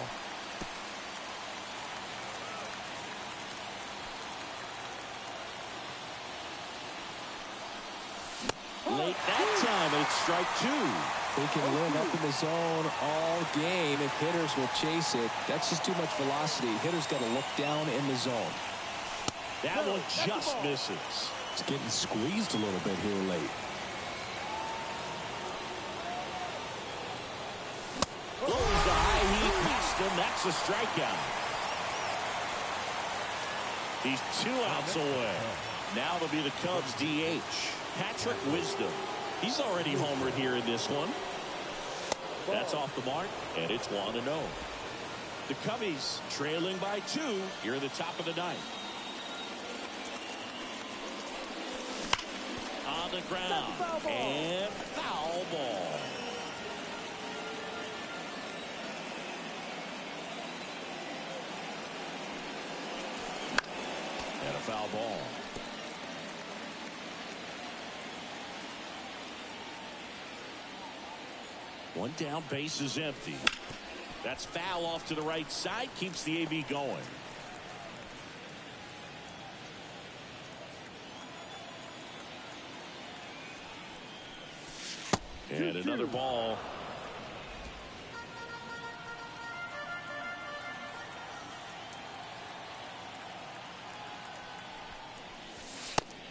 Late that time, and it's strike 2. They can win up in the zone all game if hitters will chase it. That's just too much velocity. Hitters got to look down in the zone. That one just misses. It's getting squeezed a little bit here late. Bullseye, he beats him. That's a strikeout. He's 2 outs away. Now it'll be the Cubs DH. Patrick Wisdom. He's already homered here in this one. That's off the mark, and it's 1-0. The Cubbies trailing by 2 here in the top of the 9th. On the ground, and foul ball. And a foul ball. One down, base is empty. That's foul off to the right side, keeps the AB going. And another ball.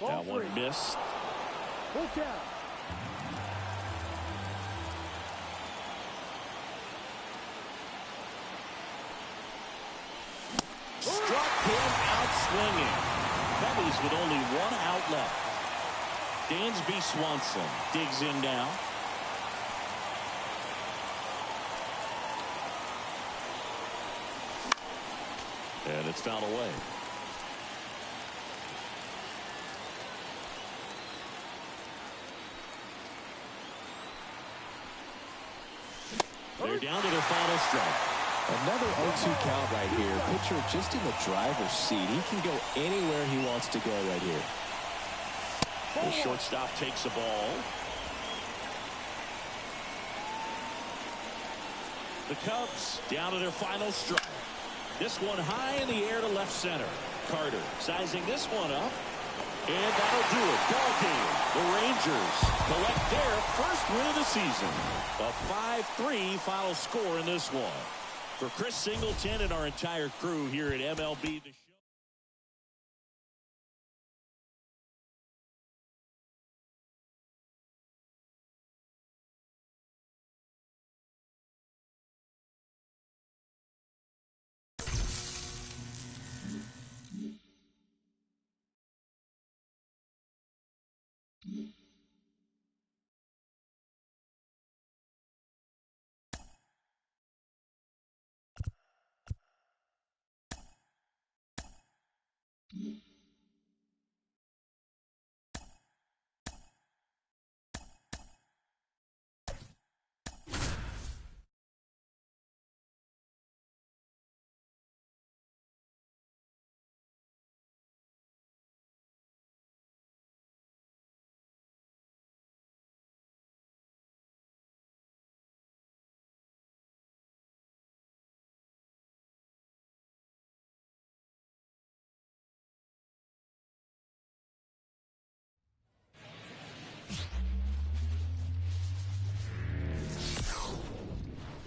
That one missed. Full count. Struck him out swinging. Cubbies with only 1 out left. Dansby Swanson digs in now. And it's fouled away. They're down to their final strike. Another 0-2 count right here. Pitcher just in the driver's seat. He can go anywhere he wants to go right here. The shortstop takes the ball. The Cubs down to their final strike. This one high in the air to left center. Carter sizing this one up. And that'll do it. Ball game. The Rangers collect their first win of the season. A 5-3 final score in this one. For Chris Singleton and our entire crew here at MLB The Show.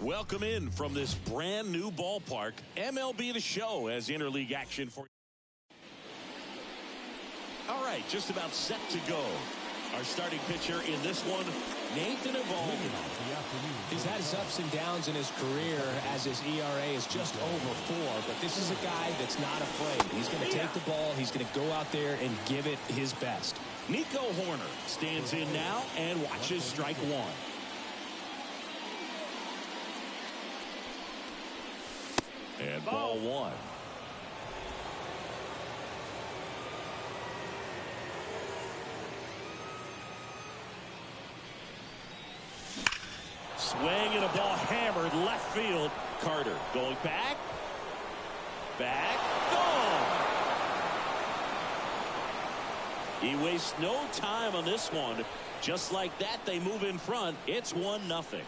Welcome in from this brand new ballpark. MLB The Show as interleague action for you. All right, just about set to go. Our starting pitcher in this one, Nathan Eovaldi. He's had his ups and downs in his career as his ERA is just over 4, but this is a guy that's not afraid. He's going to take the ball. He's going to go out there and give it his best. Nico Hoerner stands in now and watches strike one. And ball one. Swing and a ball hammered left field. Carter going back. Back. Gone. He wastes no time on this one. Just like that, they move in front. It's 1-0.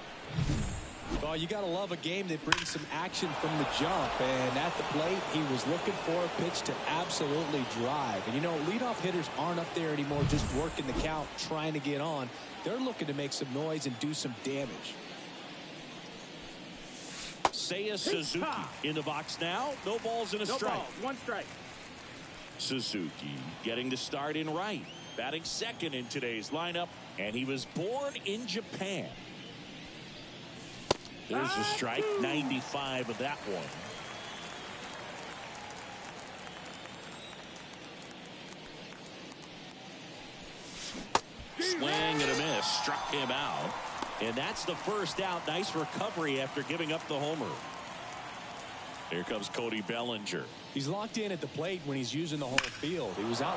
Well, you got to love a game that brings some action from the jump. And at the plate, he was looking for a pitch to absolutely drive. And, you know, leadoff hitters aren't up there anymore just working the count, trying to get on. They're looking to make some noise and do some damage. Seiya Suzuki in the box now. No balls and a strike. Ball, 1 strike. Suzuki getting the start in right. Batting second in today's lineup. And he was born in Japan. There's a strike. 95 of that one. Swing and a miss. Struck him out. And that's the first out. Nice recovery after giving up the homer. Here comes Cody Bellinger. He's locked in at the plate when he's using the whole field. He was out.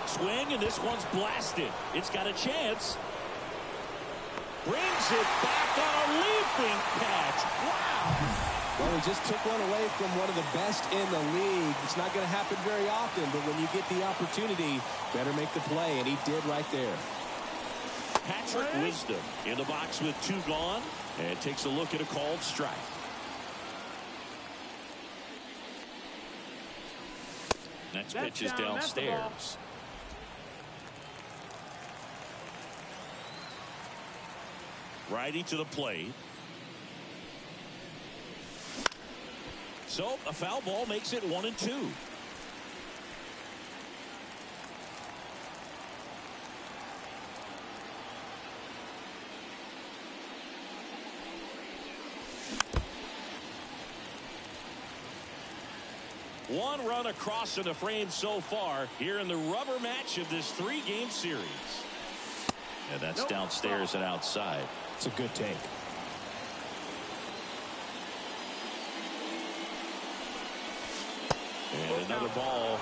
Swing, and this one's blasted. It's got a chance. Brings it back on a leaping catch. Wow. Well, he just took one away from one of the best in the league. It's not going to happen very often, but when you get the opportunity, better make the play, and he did right there. Patrick Wisdom in the box with 2 gone, and takes a look at a called strike. Next pitch is downstairs. Righty to the plate. So a foul ball makes it 1-2. One run across in the frame so far here in the rubber match of this 3-game series. And that's downstairs and outside. It's a good take. And another ball.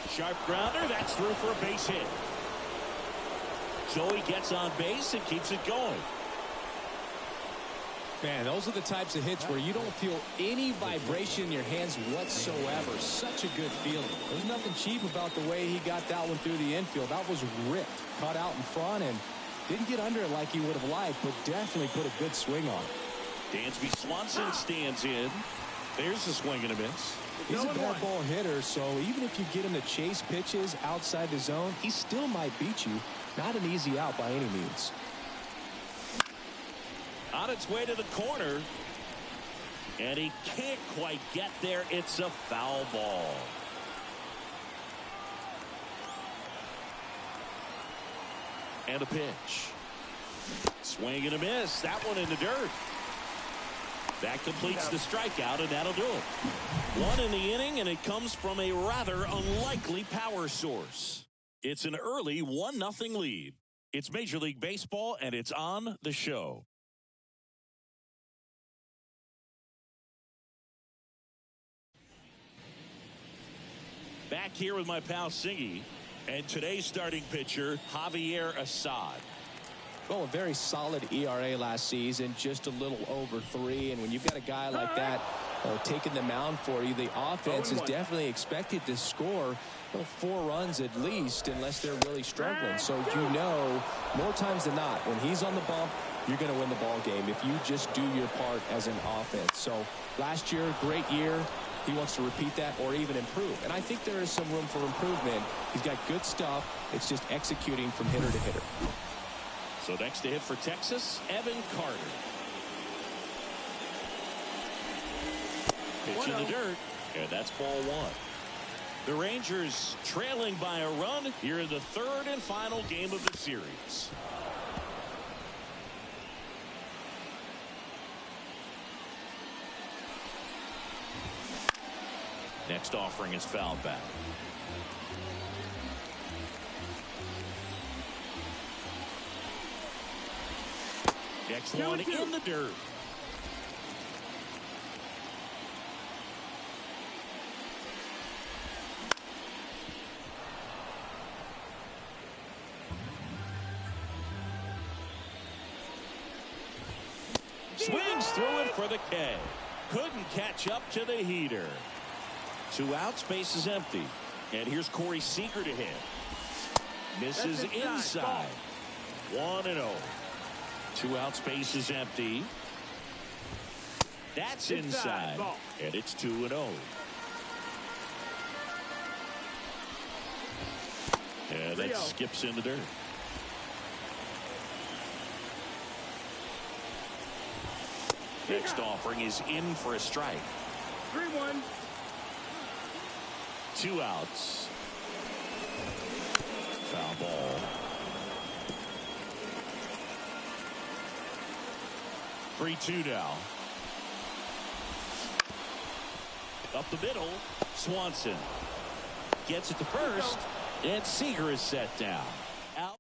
Sharp grounder. That's through for a base hit. Joey gets on base and keeps it going. Man, those are the types of hits where you don't feel any vibration in your hands whatsoever. Such a good feeling. There's nothing cheap about the way he got that one through the infield. That was ripped. Caught out in front and didn't get under it like he would have liked, but definitely put a good swing on it. Dansby Swanson stands in. There's a swing and a miss. He's a bad ball hitter, so even if you get him to chase pitches outside the zone, he still might beat you. Not an easy out by any means. On its way to the corner. And he can't quite get there. It's a foul ball. And a pitch. Swing and a miss. That one in the dirt. That completes the strikeout, and that'll do it. 1 in the inning, and it comes from a rather unlikely power source. It's an early 1-0 lead. It's Major League Baseball, and it's on the show. Back here with my pal Singy, and today's starting pitcher, Javier Assad. Well, a very solid ERA last season, just a little over 3. And when you've got a guy like that taking the mound for you, the offense is definitely expected to score 4 runs at least, unless they're really struggling. So you know, more times than not, when he's on the bump, you're going to win the ball game if you just do your part as an offense. So last year, great year. he wants to repeat that or even improve. And I think there is some room for improvement. He's got good stuff. It's just executing from hitter to hitter. So next to hit for Texas, Evan Carter. Pitch in the dirt, and that's ball one. The Rangers trailing by a run here in the third and final game of the series. Next offering is fouled back. Next one in the dirt. Swings through it for the K. Couldn't catch up to the heater. 2 outs, base is empty. And here's Corey Seager to hit. Misses inside. 1-0. 2 outs, base is empty. That's inside. And it's 2-0. And that skips in the dirt. Next offering is in for a strike. 3-1. 2 outs. Foul ball. 3-2 now. Up the middle. Swanson gets it to first, and Seager is set down. Out.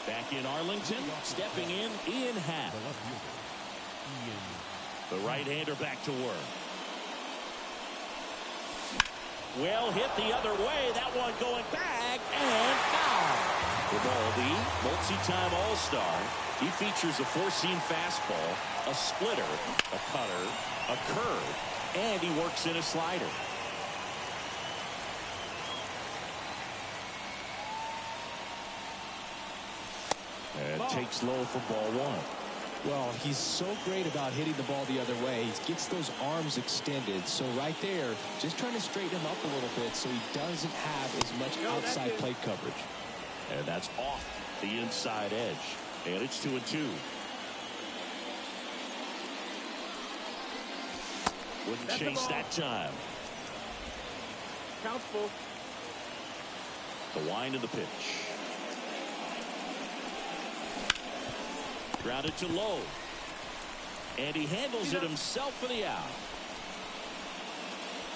Back in Arlington, stepping in, Ian Happ. The right-hander back to work. Well hit the other way. That one going back and foul. Eovaldi, multi-time All-Star. He features a 4-seam fastball, a splitter, a cutter, a curve, and he works in a slider. And takes low for ball one. Well, he's so great about hitting the ball the other way. He gets those arms extended. So right there, just trying to straighten him up a little bit so he doesn't have as much outside plate coverage. And that's off the inside edge. And it's 2-2. Wouldn't chase that time. Count full. The wind of the pitch. Grounded to low. And he handles it himself for the out.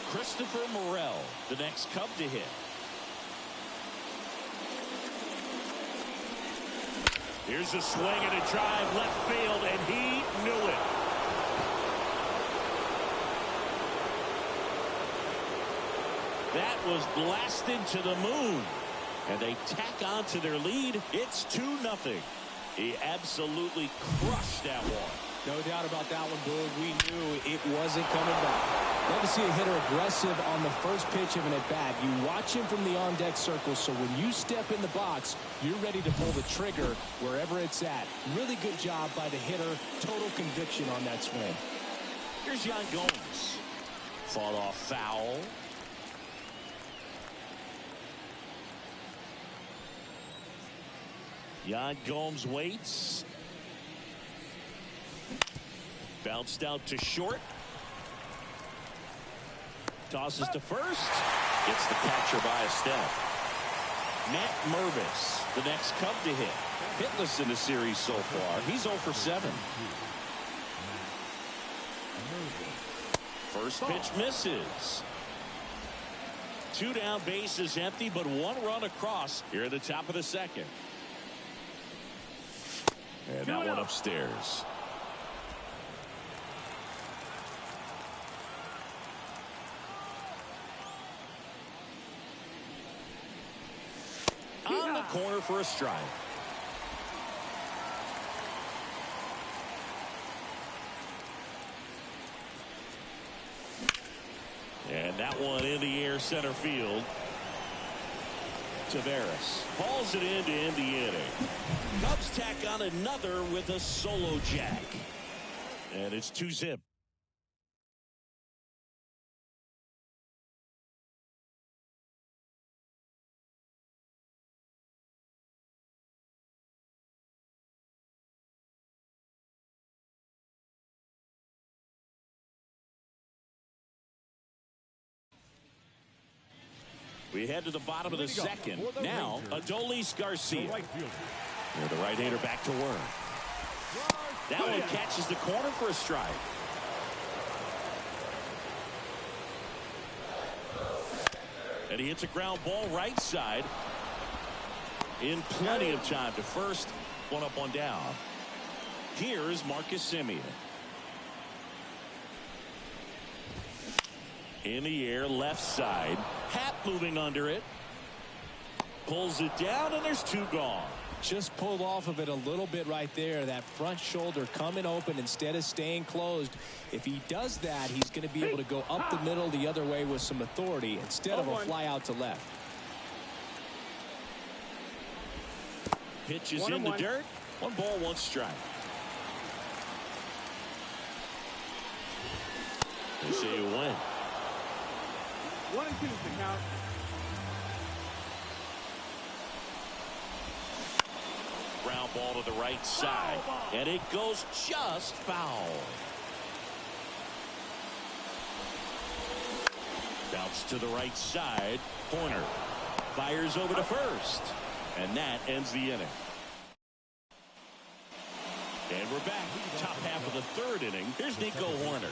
Christopher Morel, the next Cub to hit. Here's a swing and a drive left field, and he knew it. That was blasted to the moon. And they tack on to their lead. It's 2-0. He absolutely crushed that one. No doubt about that one, Boog. We knew it wasn't coming back. Love to see a hitter aggressive on the first pitch of an at-bat. You watch him from the on-deck circle, so when you step in the box, you're ready to pull the trigger wherever it's at. Really good job by the hitter. Total conviction on that swing. Here's Yan Gomes. Fought off foul. Yan Gomes waits. Bounced out to short. Tosses to first. Gets the catcher by a step. Matt Mervis, the next Cub to hit. Hitless in the series so far. He's 0 for 7. First pitch misses. 2 down, bases empty, but 1 run across here at the top of the second. And that one upstairs. On the corner for a strike. And that one in the air center field. Taveras hauls it in to end the inning. Cubs tack on another with a solo jack. And it's 2-0. We head to the bottom of the second. Now, Adolis Garcia. Right fielder. And the right-hander back to work. That one catches the corner for a strike. And he hits a ground ball right side. In plenty of time to first. One up, one down. Here's Marcus Semien. In the air, left side. Happ moving under it. Pulls it down, and there's two gone. Just pulled off of it a little bit right there. That front shoulder coming open instead of staying closed. If he does that, he's going to be able to go up the middle the other way with some authority instead of a fly out to left. Pitch is in the dirt. 1 ball, 1 strike. They say you win. 1-2 is the count. Ground ball to the right side. And it goes just foul. Bounce to the right side. Horner fires over to first. And that ends the inning. And we're back. Top half of the third inning. Here's Nico Horner.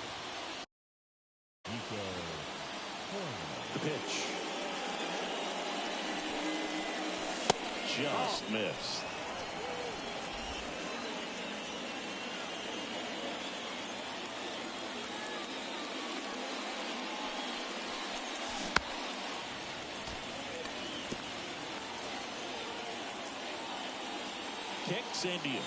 The pitch. Just missed. Kicks and deals.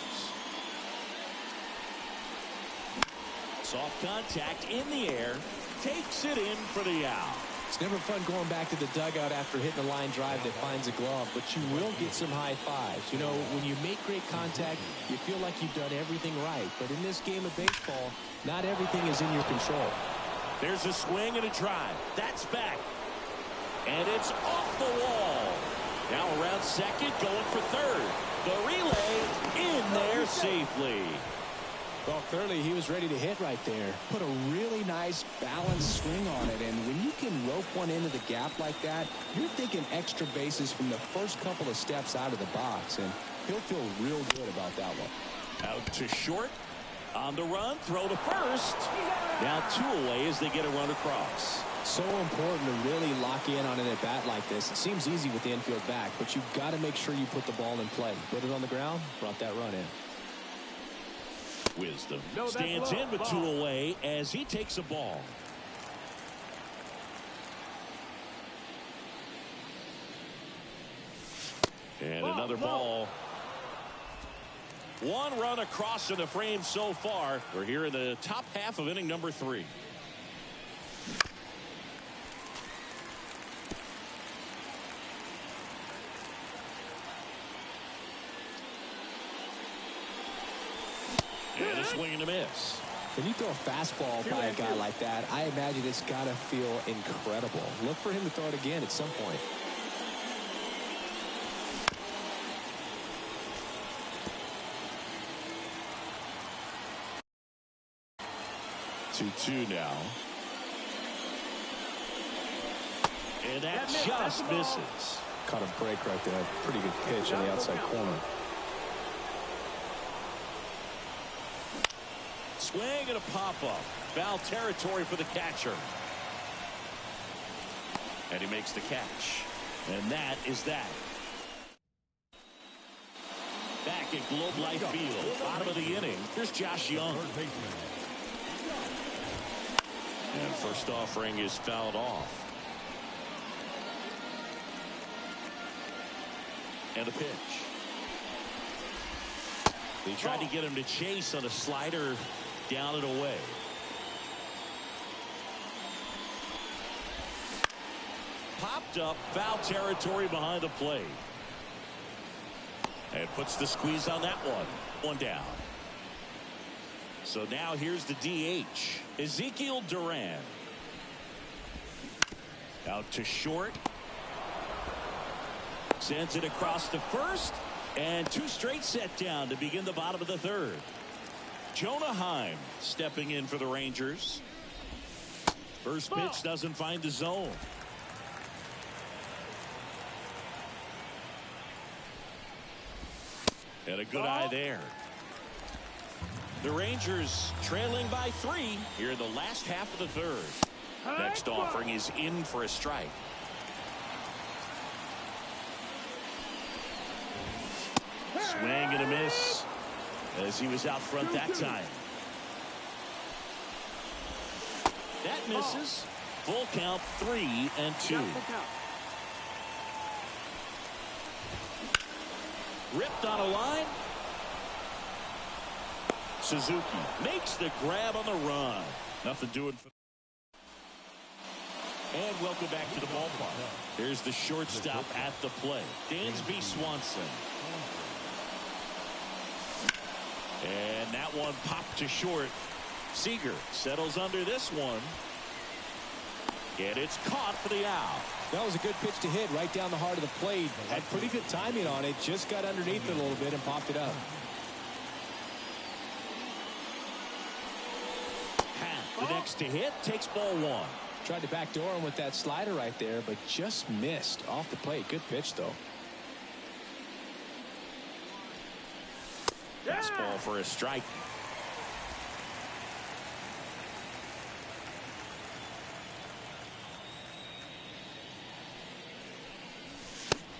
Soft contact in the air. Takes it in for the out. It's never fun going back to the dugout after hitting a line drive that finds a glove, but you will get some high fives. You know, when you make great contact, you feel like you've done everything right. But in this game of baseball, not everything is in your control. There's a swing and a drive. That's back. And it's off the wall. Now around second, going for third. The relay in there safely. Well, clearly he was ready to hit right there. Put a really nice balanced swing on it. And when you can rope one into the gap like that, you're thinking extra bases from the first couple of steps out of the box. And he'll feel real good about that one. Out to short. On the run. Throw to first. Now 2 away as they get a run across. So important to really lock in on an at-bat like this. It seems easy with the infield back, but you've got to make sure you put the ball in play. Put it on the ground. Brought that run in. Wisdom stands in with 2 away as he takes a ball. And another ball. 1 run across in the frame so far. We're here in the top half of inning number 3. And a swing and a miss. When you throw a fastball by a guy like that, I imagine it's got to feel incredible. Look for him to throw it again at some point. Two now. And that just misses. Caught a break right there. Pretty good pitch on the outside corner. Swing and a pop-up. Foul territory for the catcher. And he makes the catch. And that is that. Back at Globe Life Field. Bottom of the inning. Here's Josh Young. And first offering is fouled off. And a pitch. They tried to get him to chase on a slider down and away. Popped up, foul territory behind the plate. And puts the squeeze on that one. 1 down. So now here's the DH. Ezekiel Duran. Out to short. Sends it across to first. And 2 straight set down to begin the bottom of the third. Jonah Heim stepping in for the Rangers. First pitch doesn't find the zone. And a good eye there. The Rangers trailing by 3 here in the last half of the third. Next offering is in for a strike. Swing and a miss as he was out front that time. That misses. Full count, 3-2. Ripped on a line. Suzuki makes the grab on the run. Nothing doing for. And welcome back to the ballpark. Here's the shortstop at the plate, Dansby Swanson. And that one popped to short. Seager settles under this one. And it's caught for the out. That was a good pitch to hit right down the heart of the plate. Had pretty good timing on it. Just got underneath it a little bit and popped it up. The next to hit takes ball 1. Tried to backdoor him with that slider right there, but just missed off the plate. Good pitch, though. Fastball for a strike.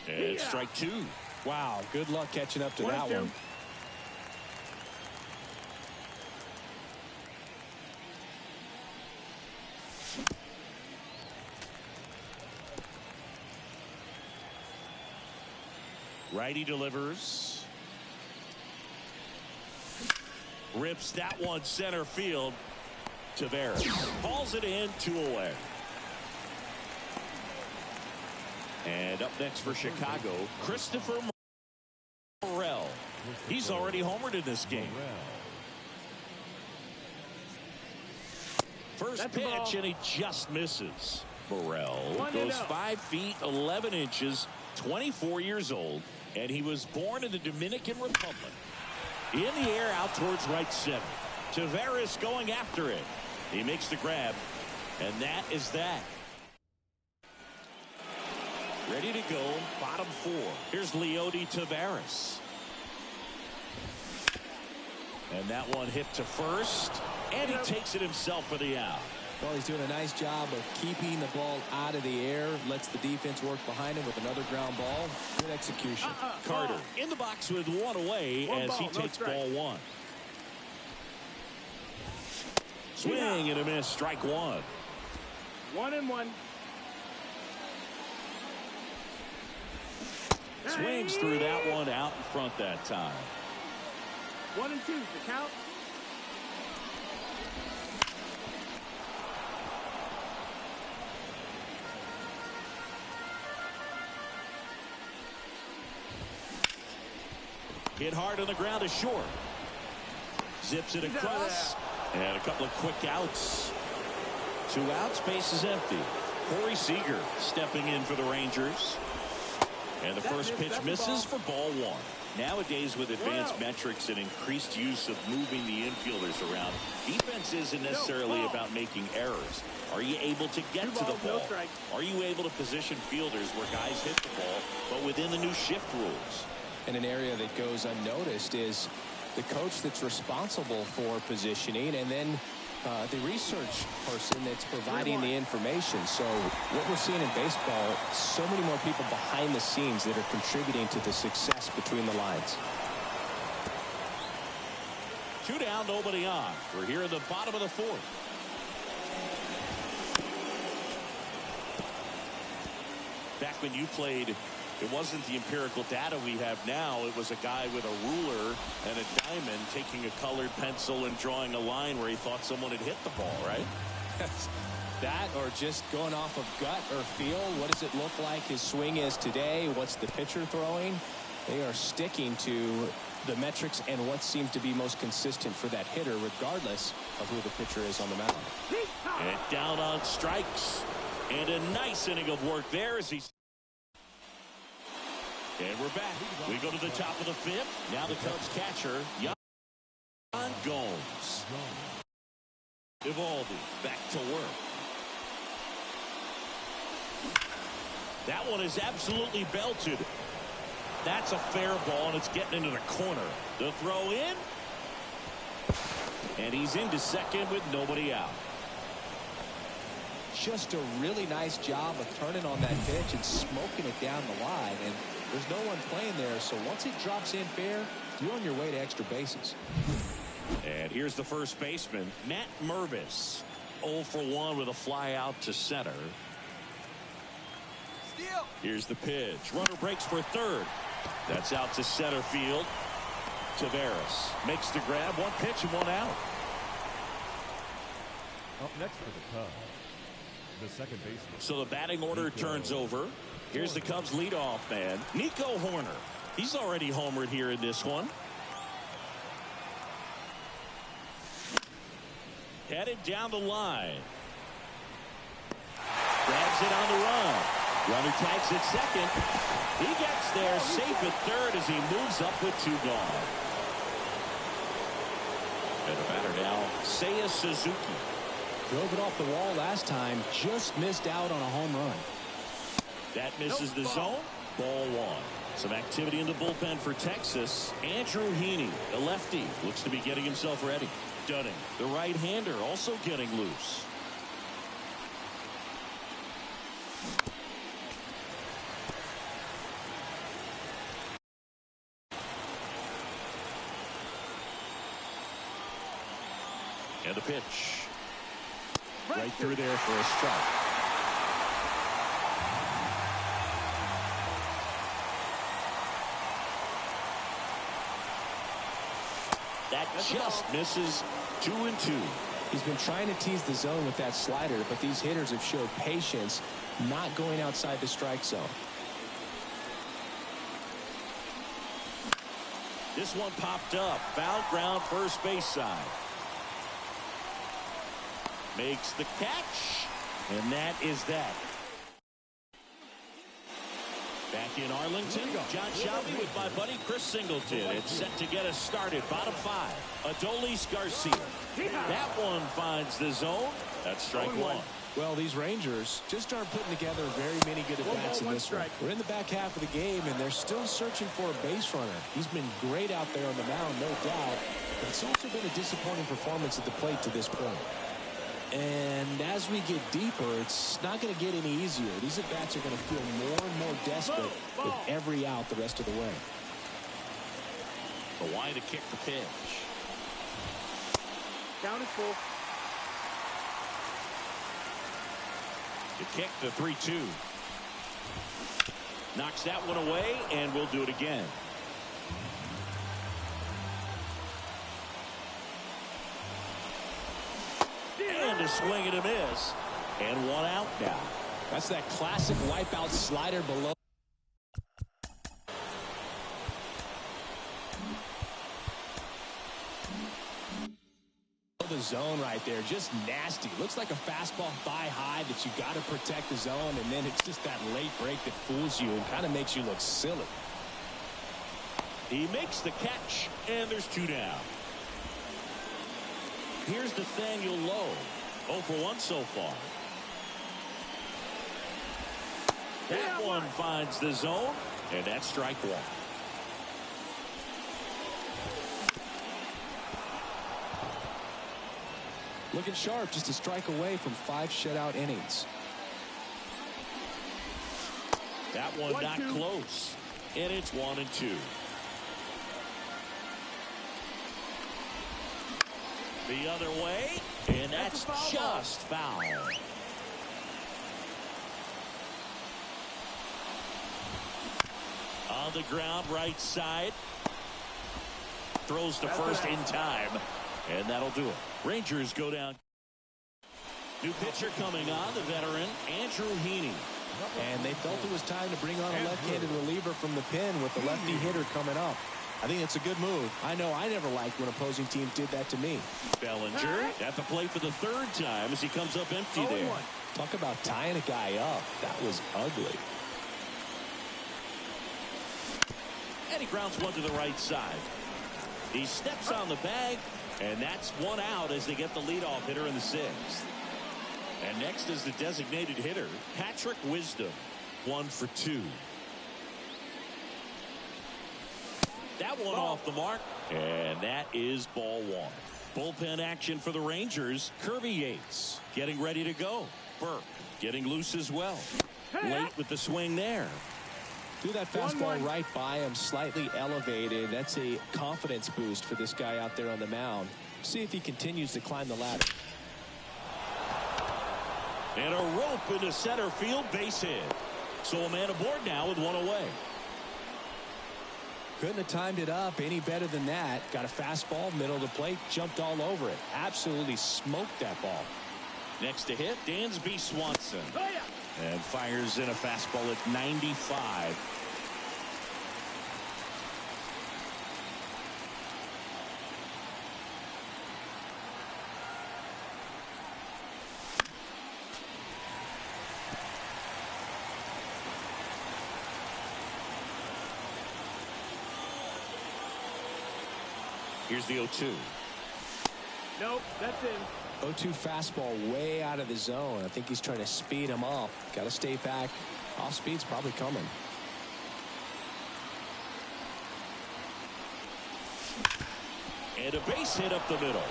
And strike 2. Wow, good luck catching up to that one. Righty delivers. Rips that one center field. Taveras hauls it in, 2 away. And up next for Chicago, Christopher Morel. He's already homered in this game. First pitch, and he just misses. Morel goes 5 feet 11 inches, 24 years old, and he was born in the Dominican Republic. In the air out towards right center. Taveras going after it. He makes the grab, and that is that. Ready to go, bottom 4. Here's Leody Taveras. And that one hit to first, and he takes it himself for the out. Well, he's doing a nice job of keeping the ball out of the air, lets the defense work behind him with another ground ball. Good execution. Carter in the box with 1 away as he takes ball 1. Swing and a miss, strike 1. 1-1. Swings through that one out in front that time. 1-2 the count. Hit hard on the ground to short. Zips it across. And a couple of quick outs. 2 outs, base is empty. Corey Seager stepping in for the Rangers. And the first pitch misses for ball 1. Nowadays, with advanced metrics and increased use of moving the infielders around, defense isn't necessarily about making errors. Are you able to get to the ball? Are you able to position fielders where guys hit the ball, but within the new shift rules? And an area that goes unnoticed is the coach that's responsible for positioning, and then the research person that's providing the information. So what we're seeing in baseball, so many more people behind the scenes that are contributing to the success between the lines. 2 down, nobody on. We're here in the bottom of the 4th. Back when you played, it wasn't the empirical data we have now. It was a guy with a ruler and a diamond taking a colored pencil and drawing a line where he thought someone had hit the ball, right? That, or just going off of gut or feel. What does it look like his swing is today? What's the pitcher throwing? They are sticking to the metrics and what seems to be most consistent for that hitter, regardless of who the pitcher is on the mound. And down on strikes. And a nice inning of work there as he... And we're back. We go to the top of the 5th. Now the Cubs catcher, Yan Gomes. Eovaldi back to work. That one is absolutely belted. That's a fair ball, and it's getting into the corner. The throw in. And he's into second with nobody out. Just a really nice job of turning on that pitch and smoking it down the line. And there's no one playing there, so once it drops in fair, you're on your way to extra bases. And here's the first baseman, Matt Mervis. 0 for 1 with a fly out to center. Steal. Here's the pitch. Runner breaks for third. That's out to center field. Taveras makes the grab. One pitch and one out. Up next for the Cubs, the second baseman. So the batting order turns over. Here's the Cubs leadoff man, Nico Hoerner. He's already homered here in this one. Headed down the line. Grabs it on the run. Runner tags at second. He gets there safe at third as he moves up with 2 gone. And the batter now, Seiya Suzuki. Drove it off the wall last time. Just missed out on a home run. That misses the zone. Ball 1. Some activity in the bullpen for Texas. Andrew Heaney, the lefty, looks to be getting himself ready. Dunning, the right-hander, also getting loose. And the pitch. Right through there for a strike. That just misses. 2-2. He's been trying to tease the zone with that slider, but these hitters have showed patience, not going outside the strike zone. This one popped up. Foul ground, first base side. Makes the catch, and that is that. Back in Arlington, John Shelby with my buddy Chris Singleton. It's set to get us started. Bottom 5, Adolis Garcia. That one finds the zone. That's strike 1. Well, these Rangers just aren't putting together very many good at-bats in this one. We're in the back half of the game, and they're still searching for a base runner. He's been great out there on the mound, no doubt, but it's also been a disappointing performance at the plate to this point. And as we get deeper, it's not going to get any easier. These at-bats are going to feel more and more desperate with every out the rest of the way. Kawhi to kick the pitch. Count is full. To kick the 3-2. Knocks that one away, and we'll do it again. And a swing and a miss. And one out now. That's that classic wipeout slider below the zone right there. Just nasty. Looks like a fastball thigh high that you got to protect the zone, and then it's just that late break that fools you and kind of makes you look silly. He makes the catch, and there's 2 down. Here's Nathaniel Lowe. 0 for 1 so far. That one finds the zone, and that's strike 1. Looking sharp, just a strike away from 5 shutout innings. That one not close, and it's 1-2. The other way, and that's just foul. On the ground, right side. Throws to first in time, and that'll do it. Rangers go down. New pitcher coming on, the veteran, Andrew Heaney. And they felt it was time to bring on a left-handed reliever from the pen with the lefty hitter coming up. I think it's a good move. I know I never liked when opposing teams did that to me. Bellinger at the plate for the 3rd time as he comes up empty there. Talk about tying a guy up. That was ugly. And he grounds one to the right side. He steps on the bag, and that's 1 out as they get the leadoff hitter in the 6th. And next is the designated hitter, Patrick Wisdom. 1 for 2. That one off the mark, and that is ball one. Bullpen action for the Rangers. Kirby Yates getting ready to go. Burke getting loose as well. Late with the swing there. Threw that fastball right by him, slightly elevated. That's a confidence boost for this guy out there on the mound. See if he continues to climb the ladder. And a rope into center field, base hit. So a man aboard now with one away. Couldn't have timed it up any better than that. Got a fastball, middle of the plate, jumped all over it. Absolutely smoked that ball. Next to hit, Dansby Swanson. Oh, yeah. And fires in a fastball at 95. Here's the 0-2. Nope, that's in. 0-2 fastball way out of the zone. I think he's trying to speed him up. Got to stay back. Off speed's probably coming. And a base hit up the middle.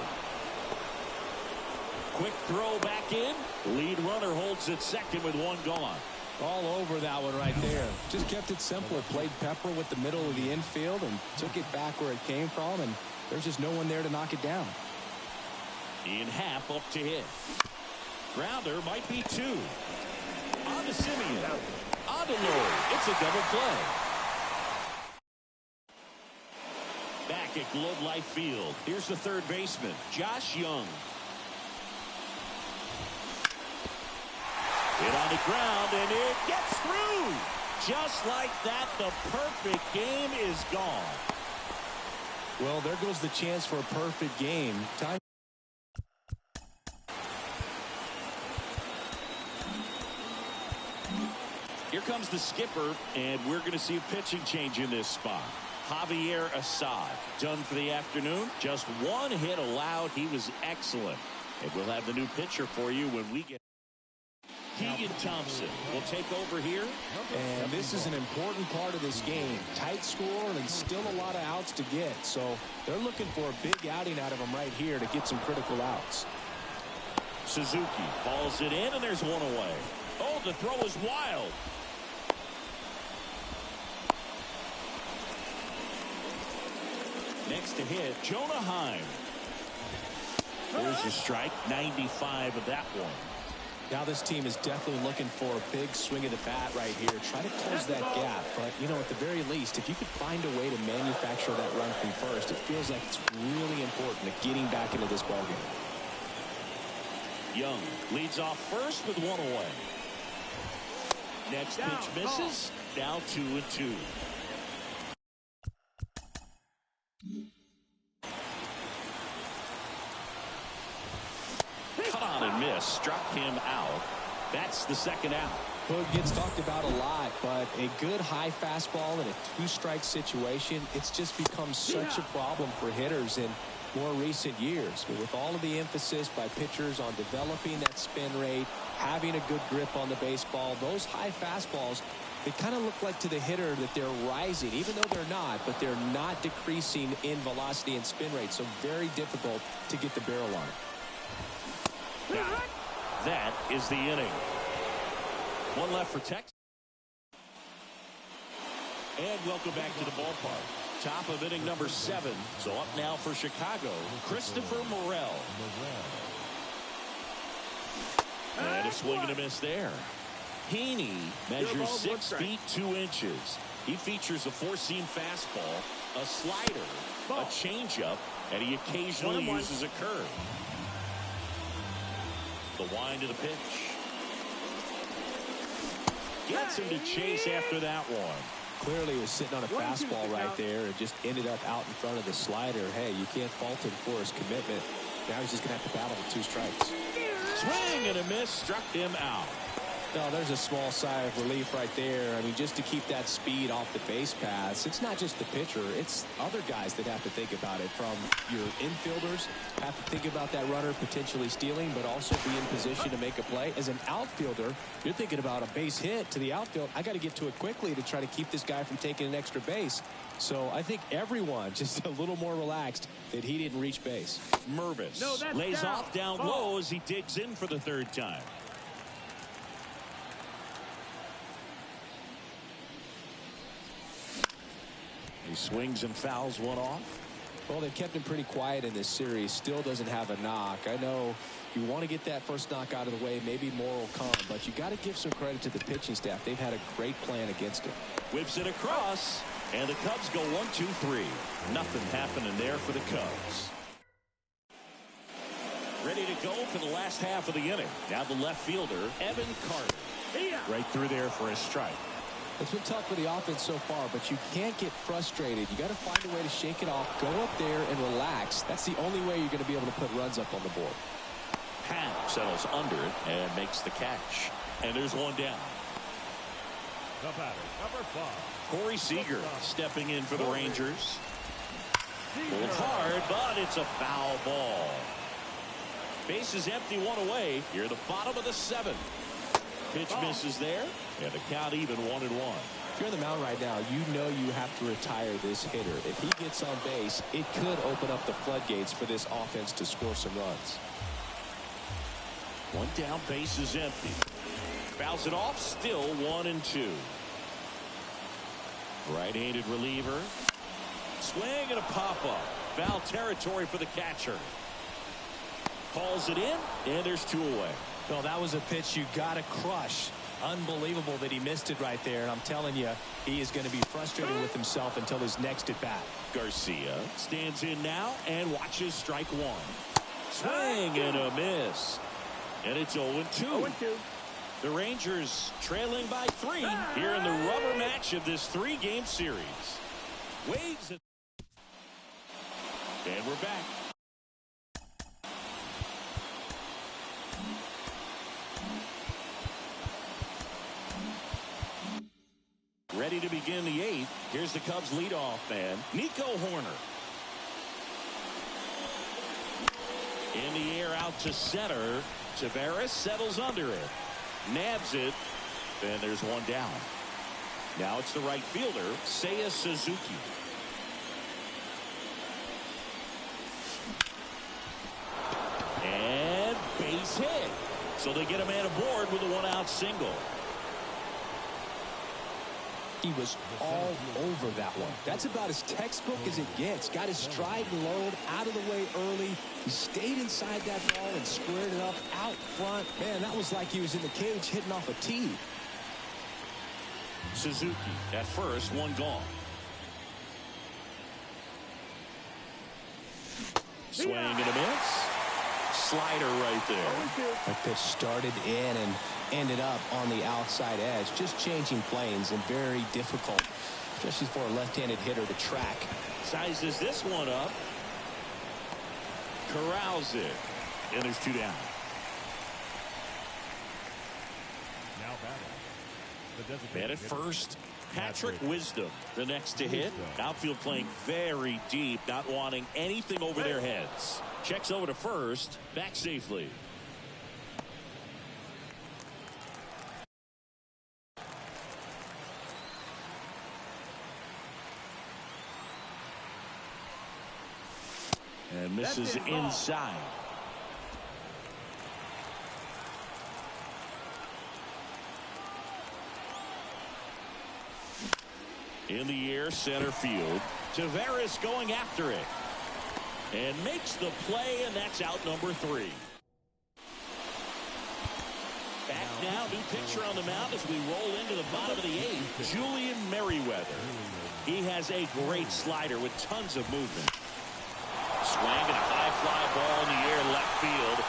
Quick throw back in. Lead runner holds at second with one gone. All over that one right there. Just kept it simple. Played pepper with the middle of the infield and took it back where it came from, and there's just no one there to knock it down. Ian Happ up to hit. Grounder might be two. On to Simeon. On to Lord. It's a double play. Back at Globe Life Field. Here's the third baseman, Josh Young. Hit on the ground, and it gets through. Just like that, the perfect game is gone. Well, there goes the chance for a perfect game. Time. Here comes the skipper, and we're going to see a pitching change in this spot. Javier Assad, done for the afternoon. Just one hit allowed. He was excellent. And we'll have the new pitcher for you when we get. Keegan Thompson will take over here. And this is an important part of this game. Tight score and still a lot of outs to get. So they're looking for a big outing out of him right here to get some critical outs. Suzuki balls it in, and there's one away. Oh, the throw is wild. Next to hit, Jonah Heim. There's your strike, 95 of that one. Now this team is definitely looking for a big swing of the bat right here. Try to close that gap. But, you know, at the very least, if you could find a way to manufacture that run from first, it feels like it's really important to getting back into this ballgame. Young leads off first with one away. Next pitch misses. Now 2-2. Cut on and miss. Struck him out. That's the second out. Well, it gets talked about a lot, but a good high fastball in a two-strike situation, it's just become such a problem for hitters in more recent years. But with all of the emphasis by pitchers on developing that spin rate, having a good grip on the baseball, those high fastballs, they kind of look like to the hitter that they're rising, even though they're not, but they're not decreasing in velocity and spin rate. So very difficult to get the barrel on it. That is the inning. One left for Texas. And welcome back to the ballpark. Top of inning number 7. So up now for Chicago, Christopher Morel. And a swing and a miss there. Heaney measures 6 feet 2 inches. He features a four-seam fastball, a slider, a changeup, and he occasionally uses a curve. The wind of the pitch. Gets him to chase after that one. Clearly was sitting on a fastball right there and just ended up out in front of the slider. Hey, you can't fault him for his commitment. Now he's just going to have to battle with 2 strikes. Swing and a miss, struck him out. No, there's a small sigh of relief right there. I mean, just to keep that speed off the base paths. It's not just the pitcher. It's other guys that have to think about it. From your infielders, have to think about that runner potentially stealing, but also be in position to make a play. As an outfielder, you're thinking about a base hit to the outfield. I got to get to it quickly to try to keep this guy from taking an extra base. So I think everyone just a little more relaxed that he didn't reach base. Mervis lays off down low as he digs in for the third time. He swings and fouls one off. Well, they kept him pretty quiet in this series. Still doesn't have a knock. I know you want to get that first knock out of the way. Maybe more will come, but you got to give some credit to the pitching staff. They've had a great plan against him. Whips it across, and the Cubs go 1-2-3. Nothing happening there for the Cubs. Ready to go for the last half of the inning. Now the left fielder, Evan Carter. Right through there for a strike. It's been tough for the offense so far, but you can't get frustrated. You got to find a way to shake it off, go up there and relax. That's the only way you're going to be able to put runs up on the board. Happ settles under it and makes the catch. And there's one down. The batter, number 5. Corey Seager stepping in for the Rangers. Pulled hard, but it's a foul ball. Base is empty, one away. Here, the bottom of the 7th. Pitch misses there, and the count even 1-1. If you're on the mound right now, you know you have to retire this hitter. If he gets on base, it could open up the floodgates for this offense to score some runs. One down, base is empty. Fouls it off, still 1-2. Right-handed reliever. Swing and a pop-up. Foul territory for the catcher. Calls it in, and there's 2 away. Well, that was a pitch you got to crush. Unbelievable that he missed it right there. And I'm telling you, he is going to be frustrated with himself until his next at bat. Garcia stands in now and watches strike 1. Swing and a miss. And it's 0-2. The Rangers trailing by 3 here in the rubber match of this 3-game series. Waves it. And we're back. Ready to begin the 8th. Here's the Cubs leadoff man, Nico Hoerner. In the air out to center. Taveras settles under it. Nabs it. And there's one down. Now it's the right fielder, Seiya Suzuki. And base hit. So they get a man aboard with a 1-out single. He was all over that one. That's about as textbook as it gets. Got his stride and load out of the way early. He stayed inside that ball and squared it up out front. Man, that was like he was in the cage hitting off a tee. Suzuki at first, one gone. Swing and a miss. Slider right there. That pitch started in and ended up on the outside edge. Just changing planes and very difficult, especially for a left-handed hitter to track. Sizes this one up. Corrals it. And there's 2 down. Now batting. Man at first, Patrick Wisdom, the next to hit. Outfield playing very deep, not wanting anything over their heads. Checks over to first, back safely. And misses inside. In the air, center field. Taveras going after it. And makes the play, and that's out number 3. Back now, new pitcher on the mound as we roll into the bottom of the 8th. Julian Merryweather. He has a great slider with tons of movement. Swing and a high fly ball in the air, left field.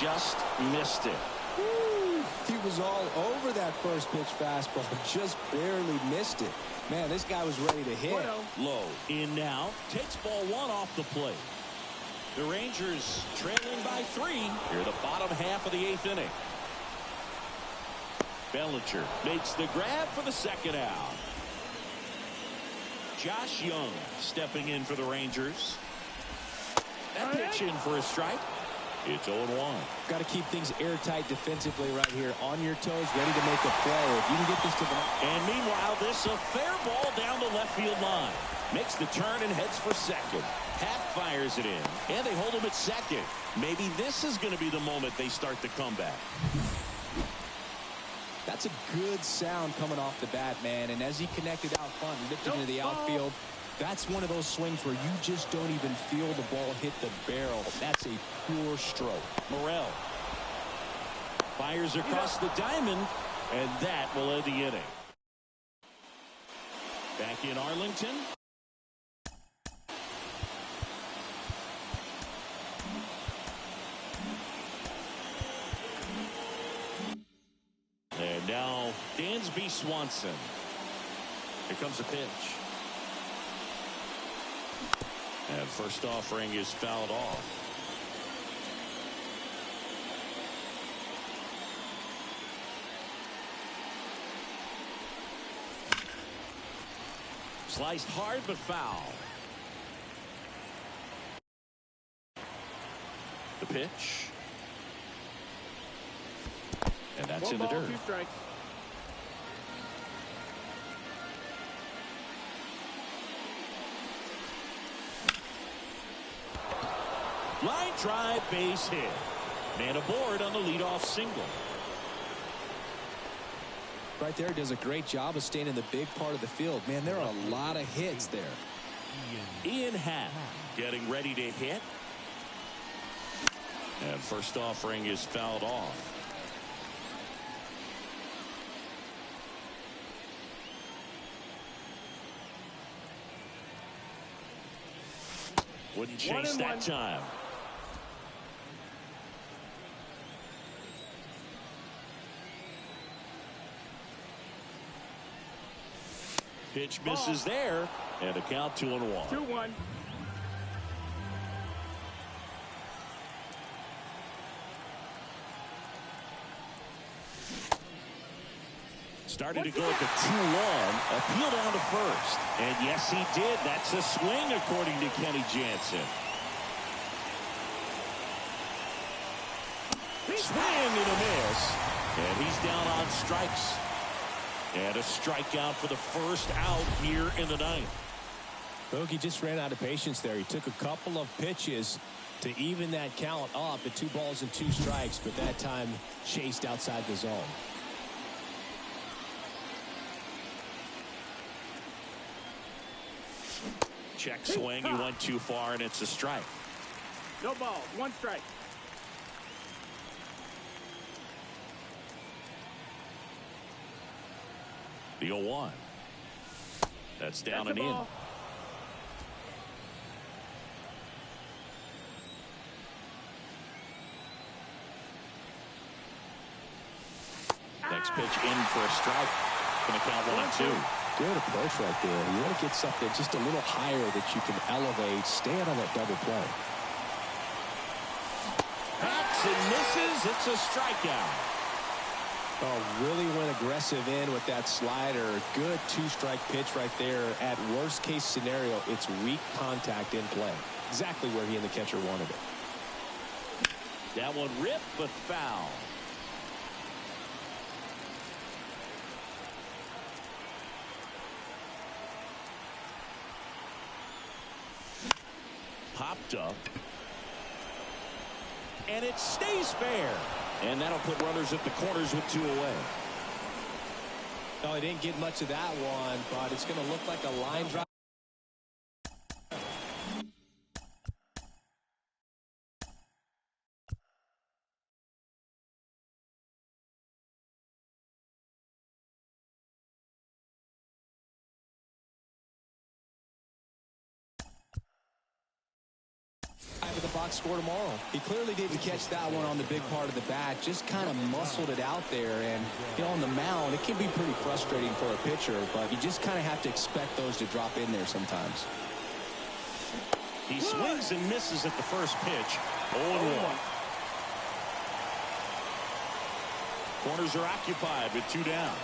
Just missed it. Woo, he was all over that first pitch fastball, just barely missed it. Man, this guy was ready to hit. Low in now, takes ball 1 off the plate. The Rangers trailing by 3 here, the bottom half of the 8th inning. Bellinger makes the grab for the second out. Josh Young stepping in for the Rangers. That pitch in for a strike. It's 0-1. Got to keep things airtight defensively right here. On your toes, ready to make a play. If you can get this to the... And meanwhile, this a fair ball down the left field line. Makes the turn and heads for second. Pat fires it in. And they hold him at second. Maybe this is going to be the moment they start the comeback. That's a good sound coming off the bat, man. And as he connected out front and lifted into the outfield, that's one of those swings where you just don't even feel the ball hit the barrel. That's a pure stroke. Morel fires across the diamond, and that will end the inning. Back in Arlington. And now Dansby Swanson. Here comes a pitch. And first offering is fouled off. Sliced hard but foul. The pitch. And that's in the dirt. 2 strikes. Line drive, base hit. Man aboard on the leadoff single. Right there, does a great job of staying in the big part of the field. Man, there are a lot of hits there. Ian Happ getting ready to hit. And first offering is fouled off. Wouldn't chase that time. Pitch misses there, and a count 2-1. 2-1. Started to go at the 2-1. Appeal down to first. And yes, he did. That's a swing, according to Kenny Jansen. Swing and a miss. And he's down on strikes. And a strikeout for the first out here in the ninth. Bogey just ran out of patience there. He took a couple of pitches to even that count up at 2 balls and 2 strikes, but that time chased outside the zone. Check swing. He went too far, and it's a strike. No balls. 1 strike. The 0-1. That's down That's and in. Next pitch in for a strike. Going to count 1-2. Good approach right there. You want to get something just a little higher that you can elevate. Stand on that double play. Hacks and misses. It's a strikeout. Oh, really went aggressive in with that slider. Good 2-strike pitch right there. At worst case scenario, it's weak contact in play. Exactly where he and the catcher wanted it. That one ripped but foul. Popped up. And it stays fair. And that'll put runners at the corners with 2 away. No, he didn't get much of that one, but it's going to look like a line drive. Of the box score tomorrow. He clearly didn't catch that one on the big part of the bat, just kind of muscled it out there. And you know, on the mound, it can be pretty frustrating for a pitcher, but you just kind of have to expect those to drop in there sometimes. He swings and misses at the first pitch. 0-1. Corners are occupied with 2 down.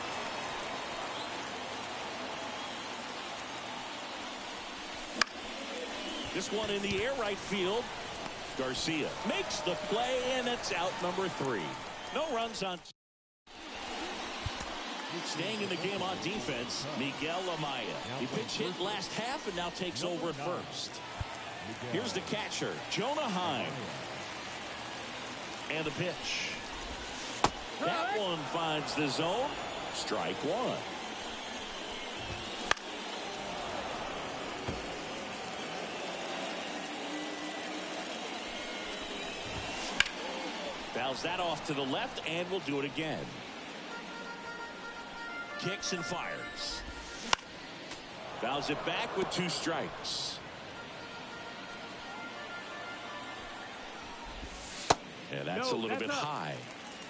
This one in the air right field. Garcia makes the play, and it's out number 3. No runs on. Staying in the game on defense, Miguel Amaya. He pitch hit last half and now takes over at first. Here's the catcher, Jonah Heim. And the pitch. That one finds the zone. Strike 1. Fouls that off to the left, and we'll do it again. Kicks and fires. Fouls it back with 2 strikes. And that's a little bit high.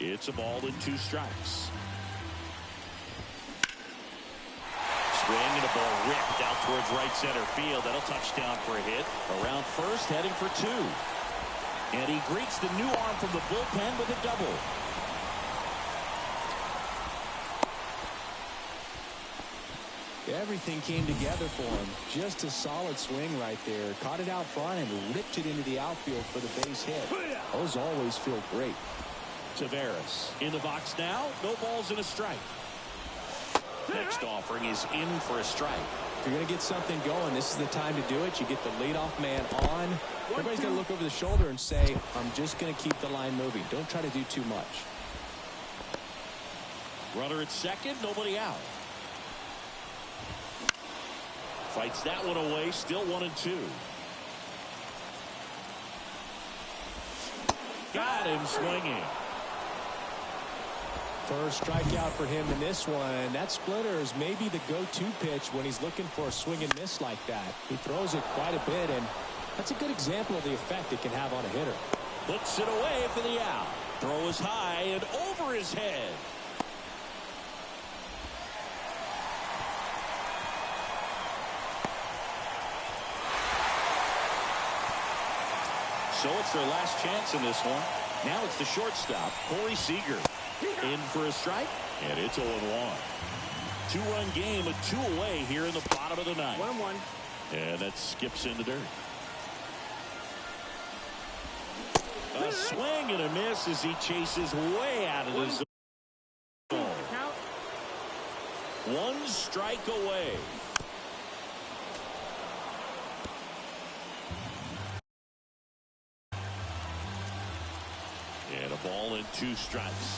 It's a ball and 2 strikes. Swing and a ball ripped out towards right center field. That'll touch down for a hit. Around first, heading for 2. And he greets the new arm from the bullpen with a double. Everything came together for him. Just a solid swing right there. Caught it out front and ripped it into the outfield for the base hit. Those always feel great. Taveras in the box now. No balls and a strike. Next offering is in for a strike. If you're going to get something going, this is the time to do it. You get the leadoff man on. Everybody's going to look over the shoulder and say, I'm just going to keep the line moving. Don't try to do too much. Runner at second, nobody out. Fights that one away, still 1-2. Got him swinging. First strikeout for him in this one. That splitter is maybe the go-to pitch when he's looking for a swing and miss like that. He throws it quite a bit, and that's a good example of the effect it can have on a hitter. Puts it away for the out. Throw is high and over his head. So it's their last chance in this one. Now it's the shortstop, Corey Seager. In for a strike, and it's 0-1. 2-run game, a 2 away here in the bottom of the 9th. 1-1. And that skips in the dirt. A swing and a miss as he chases way out of the zone. 1 strike away. And a ball and 2 strikes.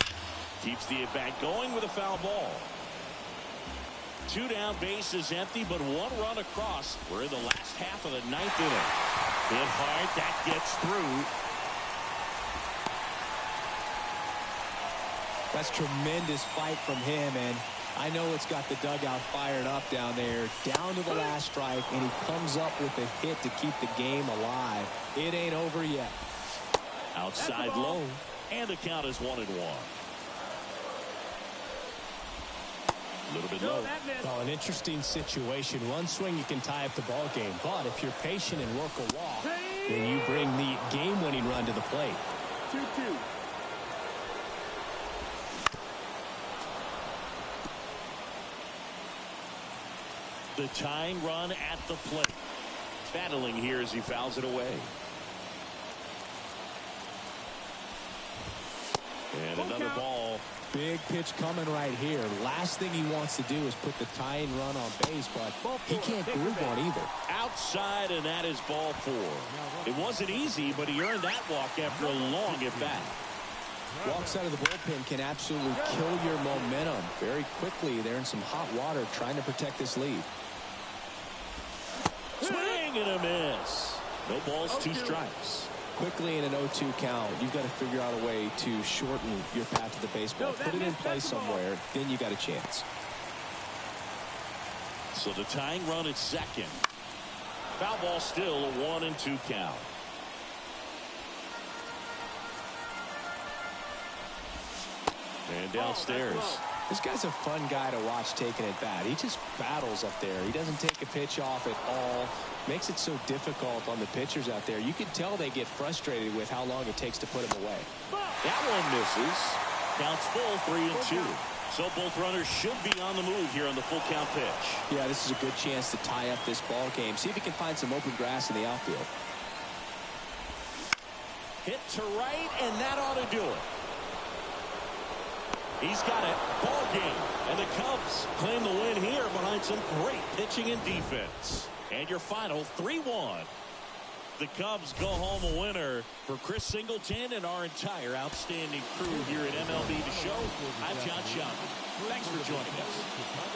Keeps the at-bat going with a foul ball. 2 down, bases empty, but 1 run across. We're in the last half of the 9th inning. Hit hard, that gets through. That's tremendous fight from him, and I know it's got the dugout fired up down there. Down to the last strike, and he comes up with a hit to keep the game alive. It ain't over yet. Outside low, and the count is 1-1. A little bit low. Well, an interesting situation. 1 swing, you can tie up the ball game. But if you're patient and work a walk, then you bring the game-winning run to the plate. 2-2. The tying run at the plate. Battling here as he fouls it away. And another ball. Big pitch coming right here. Last thing he wants to do is put the tying run on base, but he can't groove one either. Outside, and that is ball 4. It wasn't easy, but he earned that walk after a long at-bat. Walks out of the bullpen can absolutely kill your momentum very quickly. They're in some hot water trying to protect this lead. Swing and a miss. No balls, 2 strikes. Quickly in an 0-2 count, you've got to figure out a way to shorten your path to the baseball. Put it in play somewhere, then you got a chance. So the tying run at second. Foul ball still, a 1-2 count. And downstairs. This guy's a fun guy to watch taking at bat. He just battles up there. He doesn't take a pitch off at all. Makes it so difficult on the pitchers out there. You can tell they get frustrated with how long it takes to put him away. That one misses. Counts full, 3-2. So both runners should be on the move here on the full count pitch. Yeah, this is a good chance to tie up this ball game. See if he can find some open grass in the outfield. Hit to right, and that ought to do it. He's got it. Ball game. And the Cubs claim the win here behind some great pitching and defense. And your final 3-1. The Cubs go home a winner. For Chris Singleton and our entire outstanding crew here at MLB The Show, I'm John Schaub. Thanks for joining us.